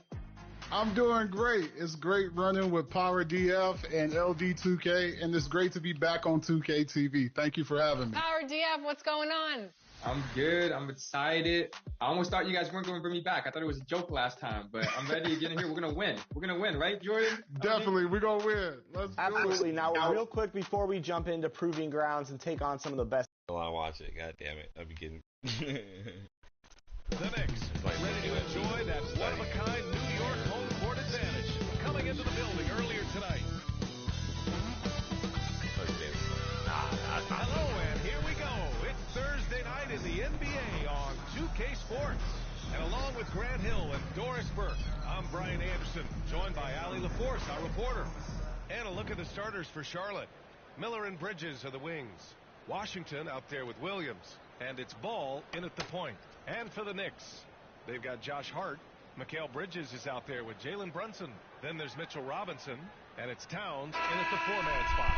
S11: I'm doing great. It's great running with Power DF and LD2K, and it's great to be back on 2K TV. Thank you for having me.
S2: Power DF, what's going on?
S12: I'm good. I'm excited. I almost thought you guys weren't going to bring me back. I thought it was a joke last time, but I'm ready to get in here. We're going to win. We're going to win, right, Jordan?
S11: Definitely. We're going to win. Let's
S3: Absolutely. Now, real quick before we jump into Proving Grounds and take on some of the best.
S1: I want to watch it. God damn it. I'll be kidding.
S4: The Knicks ready to enjoy that one-of-a-kind New York home court advantage. Coming into the building earlier tonight. Hello, and here we go. It's Thursday night in the NBA on 2K Sports. And along with Grant Hill and Doris Burke, I'm Brian Anderson, joined by Allie LaForce, our reporter. And a look at the starters for Charlotte. Miller and Bridges are the wings. Washington out there with Williams. And it's Ball in at the point. And for the Knicks, they've got Josh Hart. Mikal Bridges is out there with Jalen Brunson. Then there's Mitchell Robinson. And it's Towns in at the four-man spot.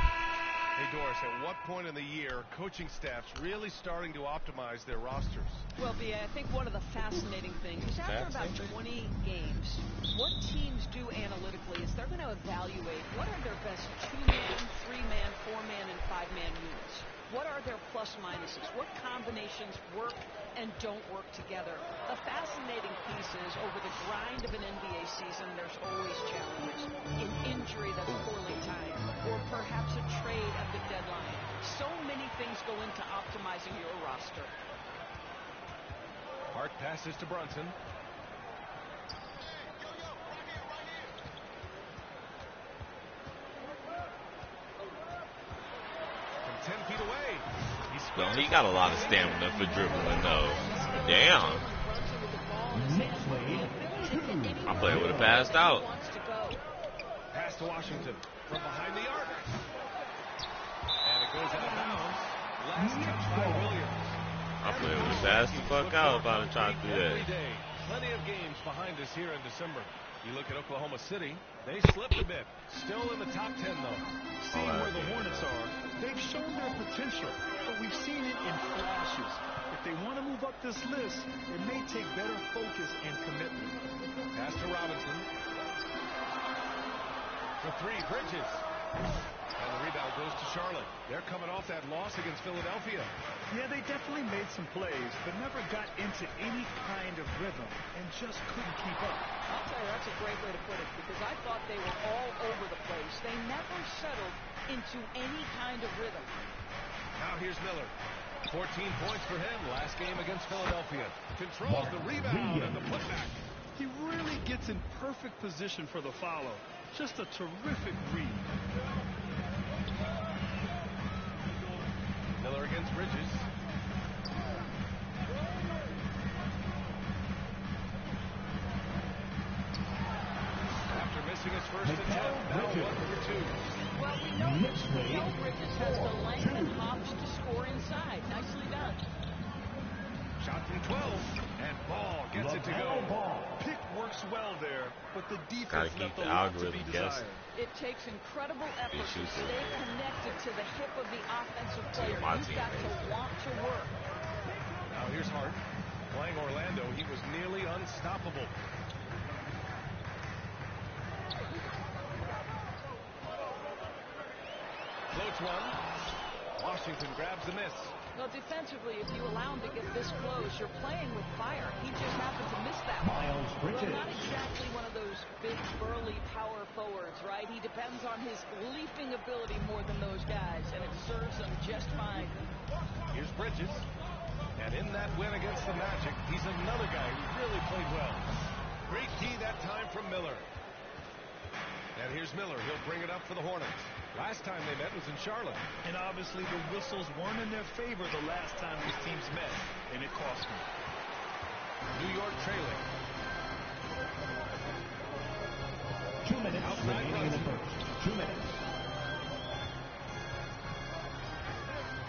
S4: Hey, Doris, at what point in the year are coaching staffs really starting to optimize their rosters?
S13: Well, B.A., I think one of the fascinating things is after about 20 games, what teams do analytically is they're going to evaluate what are their best two-man, three-man, four-man, and five-man units. What are their plus minuses? What combinations work and don't work together? The fascinating piece is over the grind of an NBA season, there's always challenges. An injury that's poorly timed, or perhaps a trade at the deadline. So many things go into optimizing your roster.
S4: Hart passes to Brunson.
S1: He got a lot of stamina for dribbling, though. Damn. My player would have passed out.
S4: Pass to Washington from behind the arc. And it goes out of bounds. Last touch by Williams.
S1: My player would have passed the fuck out if I'd have tried to do that.
S4: Plenty of games behind us here in December. You look at Oklahoma City, they slipped a bit. Still in the top 10, though.
S6: Seeing where the Hornets are, they've shown their potential, but we've seen it in flashes. If they want to move up this list, it may take better focus and commitment.
S4: Pass to Robinson. For three, Bridges. And the rebound goes to Charlotte. They're coming off that loss against Philadelphia.
S6: Yeah, they definitely made some plays, but never got into any kind of rhythm and just couldn't keep up.
S13: I'll tell you, that's a great way to put it, because I thought they were all over the place. They never settled into any kind of rhythm.
S4: Now here's Miller. 14 points for him last game against Philadelphia. Controls the rebound and the putback.
S6: He really gets in perfect position for the follow. Just a terrific read.
S4: Miller against Bridges. After missing his first attempt, now 1 for 2.
S13: Well, we know Mikal Bridges has the length and hops to score inside. Nicely done.
S4: Shot from 12, and Ball gets it to go.
S6: Pick works well there, but the defense left a lot to be desired.
S13: It takes incredible effort to stay connected to the hip of the offensive player. You've got to want to work.
S4: Now here's Hart. Playing Orlando, he was nearly unstoppable. Floats one. Washington grabs the miss.
S13: Well, defensively, if you allow him to get this close, you're playing with fire. He just happened to miss that one. Well, not exactly one of those big, burly power forwards, right? He depends on his leaping ability more than those guys, and it serves him just fine.
S4: Here's Bridges. And in that win against the Magic, he's another guy who really played well. Great key that time from Miller. And here's Miller. He'll bring it up for the Hornets. Last time they met was in Charlotte.
S6: And obviously the whistles weren't in their favor the last time these teams met, and it cost them.
S4: New York trailing.
S6: 2 minutes remaining in the first. 2 minutes.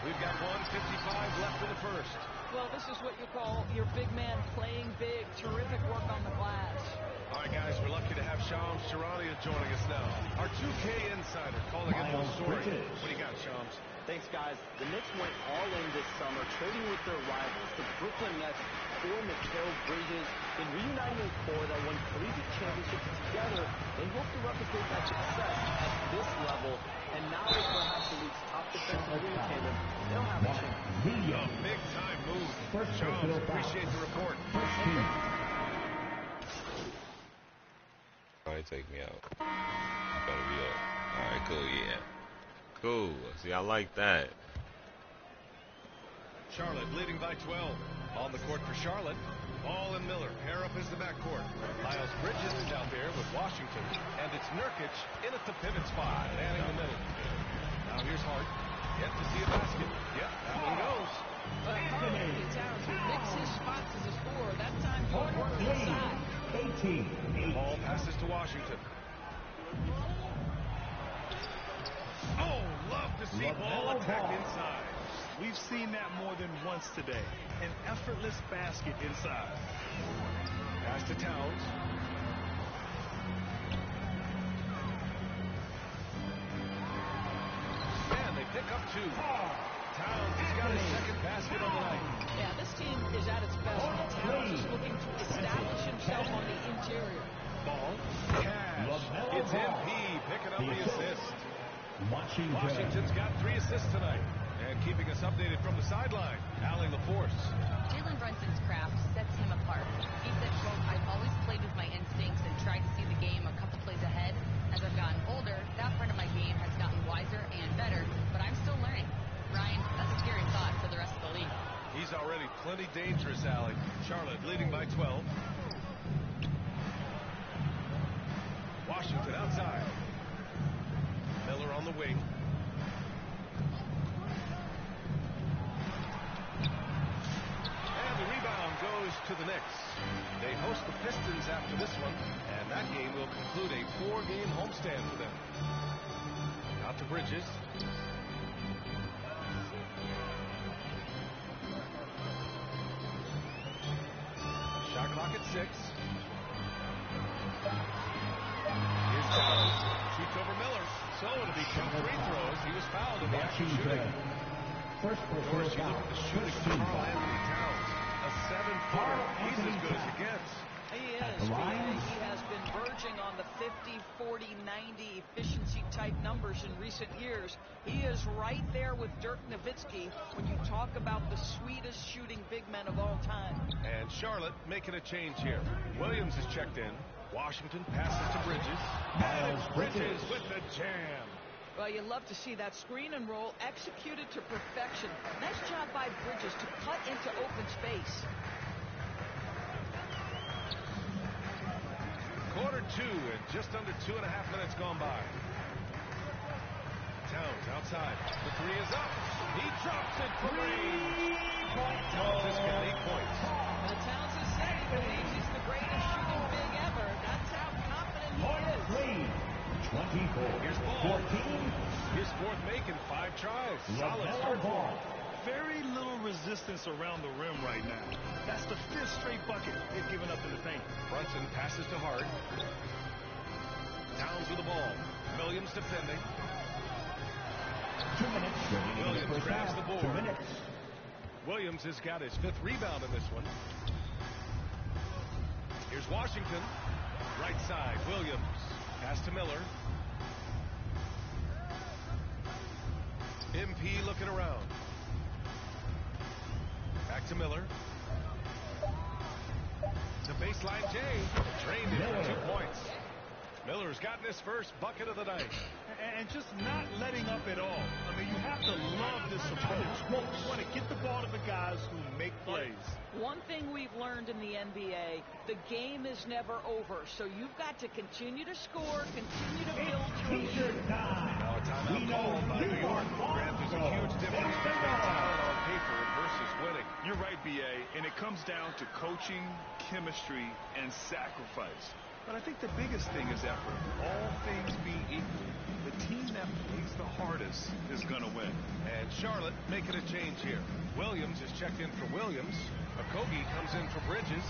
S4: We've got 1:55 left in the first.
S13: Well, this is what you call your big man playing big. Terrific work on the glass.
S4: All right, guys, we're lucky to have Shams Charania joining us now. Our 2K insider calling into the story. What do you got, Shams?
S14: Thanks, guys. The Knicks went all in this summer, trading with their rivals, the Brooklyn Nets, for Mikal Bridges. In reuniting a core that won collegiate championships together, they hope to replicate that success at this level. And now with perhaps the league's top defensive tandem, they'll have a chance.
S4: A big-time move. Shams, appreciate the report.
S1: Alright, take me out. Gotta be up. Alright, cool, yeah. Cool. See, I like that.
S4: Charlotte leading by 12. On the court for Charlotte, Ball and Miller pair up as the backcourt. Miles Bridges is out there with Washington. And it's Nurkic in at the pivot spot, manning the middle. Now here's Hart. Yet to see a basket. Yep, that one goes.
S13: But Anthony Towns will mix his spots as a scorer. That time he'll work inside.
S6: 18.
S4: Ball passes to Washington. Oh, love to see Ball attack inside.
S6: We've seen that more than once today. An effortless basket inside.
S4: Pass to Towns. And they pick up two. Towns has got his second basket on the night.
S13: Yeah, this team is at its best when Towns is looking to establish himself on the interior.
S4: Ball. Cash. It's MP picking up the assist. Washington's got 3 assists tonight. And keeping us updated from the sideline, Allie LaForce.
S8: Jalen Brunson's craft sets him apart. He said, quote, I've always played with my instincts and tried to see the game a couple plays ahead. As I've gotten older, that part of my game has gotten wiser and better, but I'm still learning. Ryan, that's a scary thought for the rest of the league.
S4: He's already plenty dangerous, Allie. Charlotte leading by 12. Washington outside. Miller on the wing. host the Pistons after this one, and that game will conclude a 4-game homestand for them. Out to Bridges. Shot clock at 6. Here's Towns. Shoots over Miller. So it'll be 2 free throws. He was fouled in the act of shooting. Of course, you look at the shooting of Karl Anthony Towns. A 7-footer. He's as good as it gets.
S13: He is. He has been verging on the 50, 40, 90 efficiency type numbers in recent years. He is right there with Dirk Nowitzki when you talk about the sweetest shooting big men of all time.
S4: And Charlotte making a change here. Williams is checked in. Washington passes to Bridges. And Bridges with the jam.
S13: Well, you love to see that screen and roll executed to perfection. Nice job by Bridges to cut into open space.
S4: Quarter 2 and just under 2.5 minutes gone by. Towns outside. The 3 is up. He drops it for range. Towns has got 8 points.
S13: Well, Towns has said he believes he's the greatest shooting big ever. That's how confident he is.
S4: 24. Here's Ball. 14. His 4th make in 5 tries. Solid start.
S6: Very little resistance around the rim right now. That's the 5th straight bucket they've given up in the paint.
S4: Brunson passes to Hart. Towns with the ball. Williams defending.
S15: 2 minutes.
S4: Williams grabs the board. 2 minutes. Williams has got his 5th rebound in this one. Here's Washington. Right side, Williams. Pass to Miller. MP looking around. Back to Miller. The baseline J. Drained it for 2 points. Miller's gotten his first bucket of the night.
S6: And just not letting up at all. I mean, you have to love this approach. You want to get the ball to the guys who make plays.
S13: One thing we've learned in the NBA, the game is never over. So you've got to continue to score, continue to build your lead.
S4: Now a timeout called by New York. Grant, there's a huge difference between talent on paper versus winning.
S6: You're right, B.A., and it comes down to coaching, chemistry, and sacrifice. But I think the biggest thing is effort. All things being equal, the team that plays the hardest is going to win.
S4: And Charlotte making a change here. Williams is checked in for Williams. Okogie comes in for Bridges.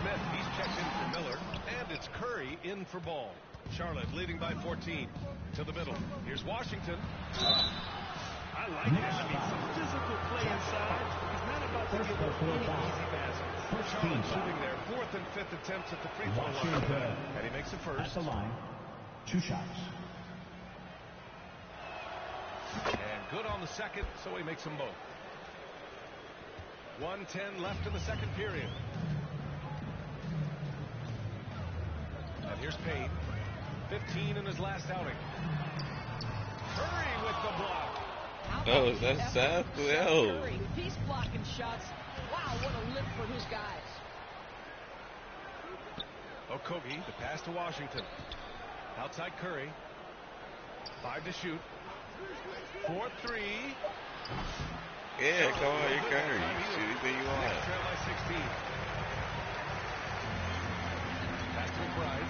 S4: Smith, he's checked in for Miller. And it's Curry in for Ball. Charlotte leading by 14. To the middle. Here's Washington.
S6: I like that. I mean, some physical play inside. He's not about to give up any easy basket.
S4: Charlotte shooting their 4th and 5th attempts at the free throw line. And he makes it first.
S15: At the line, 2 shots.
S4: And good on the second, so he makes them both. 1:10 left in the second period. And here's Payne. 15 in his last outing. Curry with the block.
S1: Oh, is that Seth? Oh.
S13: He's blocking shots. Wow, what a lift for his guys.
S4: Okogie, the pass to Washington. Outside Curry. 5 to shoot. 4-3.
S1: Yeah, come on, you're Curry. You shoot anything you want.
S4: Trail by 16. Pass to McBride.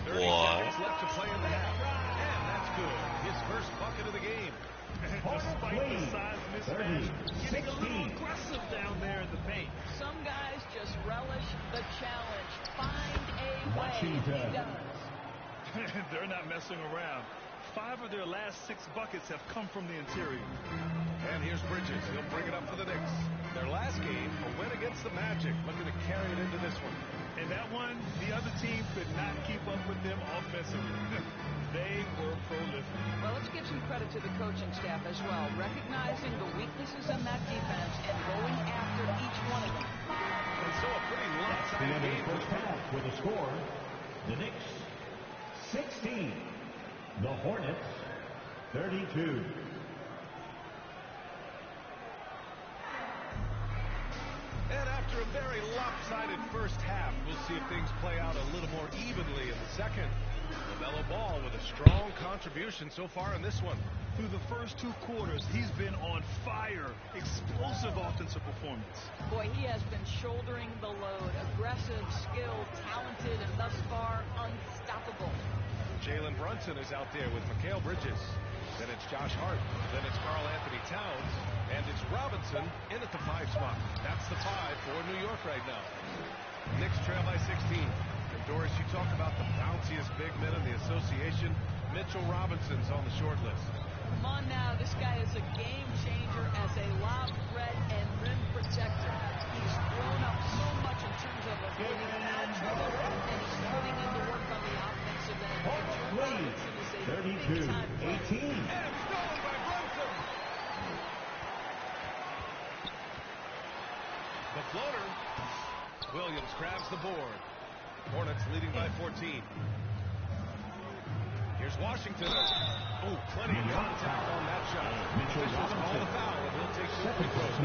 S4: 30 seconds left to play in the half. And that's good. His first bucket of the game.
S6: Despite the size mismatch, getting a little aggressive down there in the paint.
S13: Some guys just relish the challenge. Find a way. He does.
S6: They're not messing around. 5 of their last 6 buckets have come from the interior.
S4: And here's Bridges. He'll bring it up for the Knicks. Their last game, a win against the Magic. Looking to carry it into this one.
S6: And that one, the other team could not keep up with them offensively. They were prolific.
S13: Well, let's give some credit to the coaching staff as well, recognizing the weaknesses in that defense and going after each one of them.
S4: And so a pretty lopsided game.
S15: First half with a score, the Knicks 16, the Hornets 32.
S4: And after a very lopsided first half, we'll see if things play out a little more evenly in the second. LaMelo Ball with a strong contribution so far in this one. Through the first 2 quarters, he's been on fire. Explosive offensive performance.
S13: Boy, he has been shouldering the load. Aggressive, skilled, talented, and thus far unstoppable.
S4: Jalen Brunson is out there with Mikal Bridges. Then it's Josh Hart. Then it's Karl-Anthony Towns. And it's Robinson in at the 5 spot. That's the 5 for New York right now. Knicks trail by 16. And Doris, you talk about the bounciest big men in the association. Mitchell Robinson's on the short list.
S13: Come on now, this guy is a game changer as a lob threat and rim protector. He's grown up so much in terms of avoiding foul trouble, and he's putting in the work on the offensive end. Mitchell Robinson is a big-time player.
S4: And stolen by Brunson. The floater. Williams grabs the board. Hornets leading by 14. Here's Washington. Oh, plenty of contact on that shot. Officials call the foul, and he'll take 2 free throws.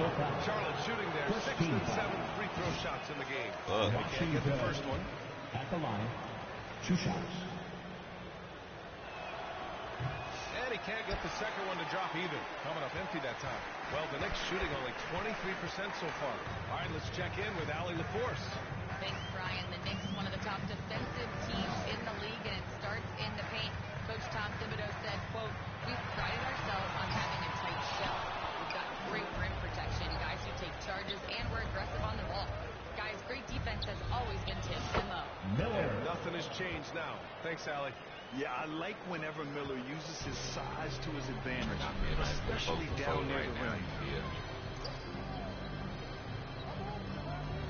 S4: Charlotte shooting their 6th and 7th free throw shots in the game. And he can't get the first one.
S15: At the line, 2 shots.
S4: And he can't get the second one to drop either. Coming up empty that time. Well, the Knicks shooting only 23% so far. All right, let's check in with Allie LaForce.
S8: Thanks, Brian. The Knicks, one of the top defensive teams in the league, and it starts in the paint. Coach Tom Thibodeau said, quote, "We've prided ourselves on having a tight shell. We've got great rim protection, guys who take charges, and we're aggressive on the ball. Guys, great defense has always been Tim's MO."
S4: And nothing has changed now. Thanks, Allie.
S6: Yeah, I like whenever Miller uses his size to his advantage, especially down near the rim.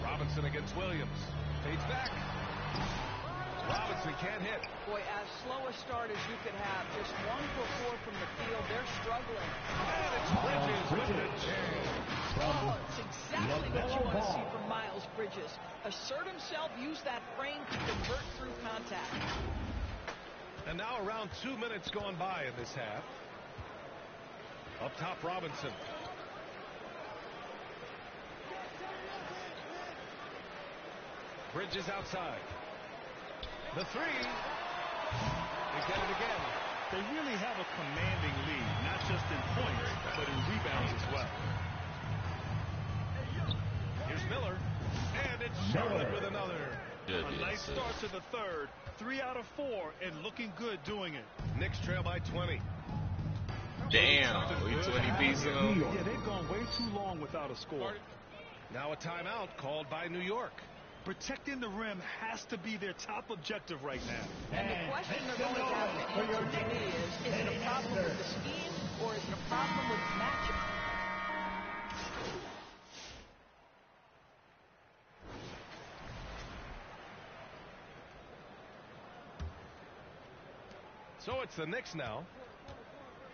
S4: Robinson against Williams. Fades back. Robinson can't hit.
S13: Boy, as slow a start as you could have, just 1 for 4 from the field, they're struggling.
S4: And it's Bridges with the jam.
S13: Oh, it's exactly what you want to see from Miles Bridges. Assert himself, use that frame to convert through contact.
S4: And now around 2 minutes gone by in this half. Up top, Robinson. Bridges outside. The 3. They get it again.
S6: They really have a commanding lead, not just in points, but in rebounds as well.
S4: Here's Miller. And it's Charlotte with another.
S6: A nice start to the third. 3 out of 4 and looking good doing it.
S4: Knicks trail by 20.
S1: Damn, we 20 pieces of them.
S6: Yeah, they've gone way too long without a score.
S4: Now a timeout called by New York.
S6: Protecting the rim has to be their top objective right now.
S13: And the question they're going to have to answer to me is it a problem with the scheme or is it a problem with matchup?
S4: So it's the Knicks now.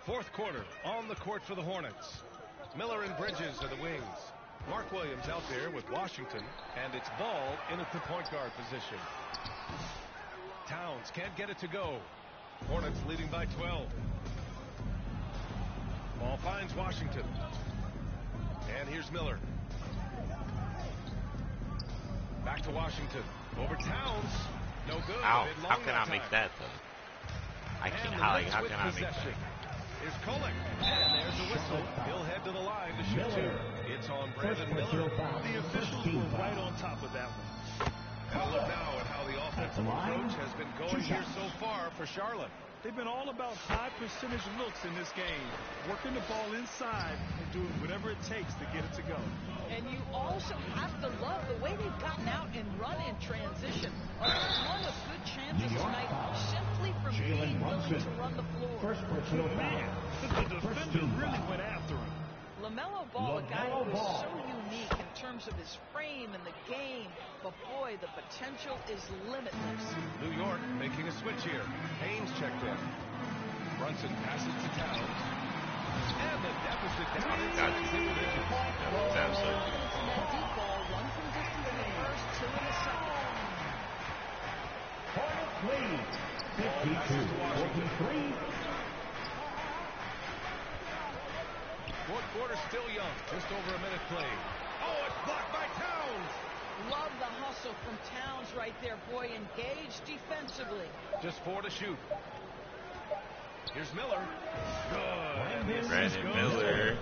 S4: 4th quarter on the court for the Hornets. Miller and Bridges are the wings. Mark Williams out there with Washington, and it's Ball in at the point guard position. Towns can't get it to go. Hornets leading by 12. Ball finds Washington. And here's Miller. Back to Washington. Over Towns. No good.
S1: Ow, how can I make that, though? I can't. How can I make that?
S4: Here's Kolek, and there's the whistle. He'll head to the line to shoot 2. It's on Brandon Miller.
S6: The officials were right on top of that one.
S4: And a look now at how the offensive approach has been going here so far for Charlotte.
S6: They've been all about high percentage looks in this game, working the ball inside and doing whatever it takes to get it to go.
S13: And you also have to love the way they've gotten out and run in transition. A ton of good chances tonight simply from being willing to run the floor.
S15: First personal foul.
S6: The defender really went after him.
S13: LaMelo Ball, a guy who is so unique in terms of his frame and the game, but boy, the potential is limitless.
S4: New York making a switch here. Haynes checked in. Brunson passes to Towns. And the deficit down inside the single digits.
S13: Confidence in that deep ball, 1 from distance in the first, 2 in the second.
S15: Hornets lead, 52-43.
S4: Fourth quarter still young. Just over a minute played. Oh, it's blocked by Towns.
S13: Love the hustle from Towns right there. Boy, engaged defensively.
S4: Just 4 to shoot. Here's Miller. Good.
S1: Brandon Miller.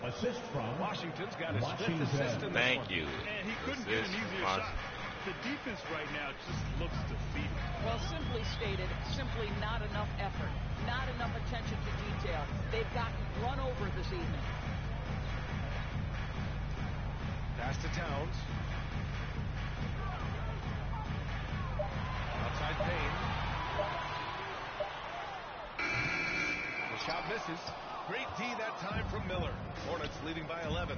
S15: Assist from
S4: Washington's got his 5th assist in this
S1: Thank
S4: one.
S1: you.
S6: And he couldn't get an easier shot. The defense right now just looks defeated.
S13: Well, simply stated, simply not enough effort. Not enough attention to detail. They've gotten run over this evening.
S4: Pass to Towns. Outside Payne. The shot misses. Great D that time from Miller. Hornets leading by 11.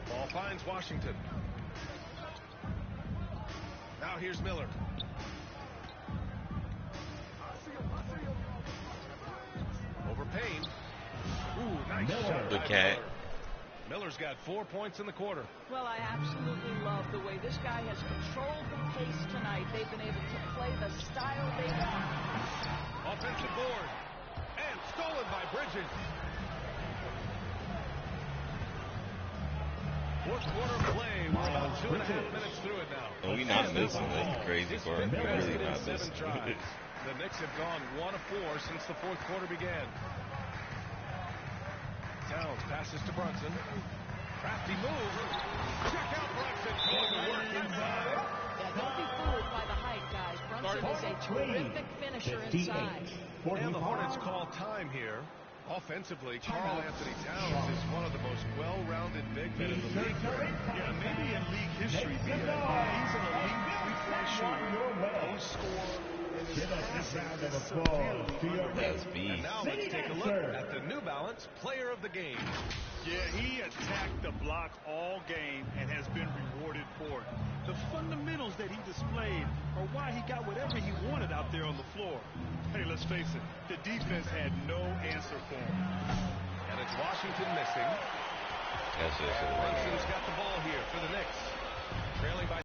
S4: Ball finds Washington. Now here's Miller. Over Payne. Ooh, nice shot.
S1: Good cat.
S4: Miller's got 4 points in the quarter.
S13: Well, I absolutely love the way this guy has controlled the pace tonight. They've been able to play the style they want.
S4: Offensive board. And stolen by Bridges. Fourth quarter play. We're about 2.5 minutes through it now.
S1: Oh, we not missing. That's crazy for us. We're really not missing.
S4: The Knicks have gone 1 of 4 since the fourth quarter began. Towns passes to Brunson. Crafty move. Check out Brunson going to work inside.
S13: Yeah, don't be fooled by the height, guys. Brunson is a terrific finisher inside.
S4: And the Hornets call time here. Offensively, Karl Anthony Towns is one of the most well-rounded big men in the league.
S6: Yeah, maybe in league history, he's an elite three-point shooter, post scorer, and his passing is so beautiful.
S4: And now let's take a look at the New Balance player of the game.
S6: Yeah, he attacked the block all game and has been rewarded for it. The fundamentals that he displayed are why he got whatever he wanted out there on the floor. Hey, let's face it, the defense had no answer for him.
S4: And it's Washington missing.
S1: That's just
S4: Brunson's got the ball here for the Knicks. Trailing by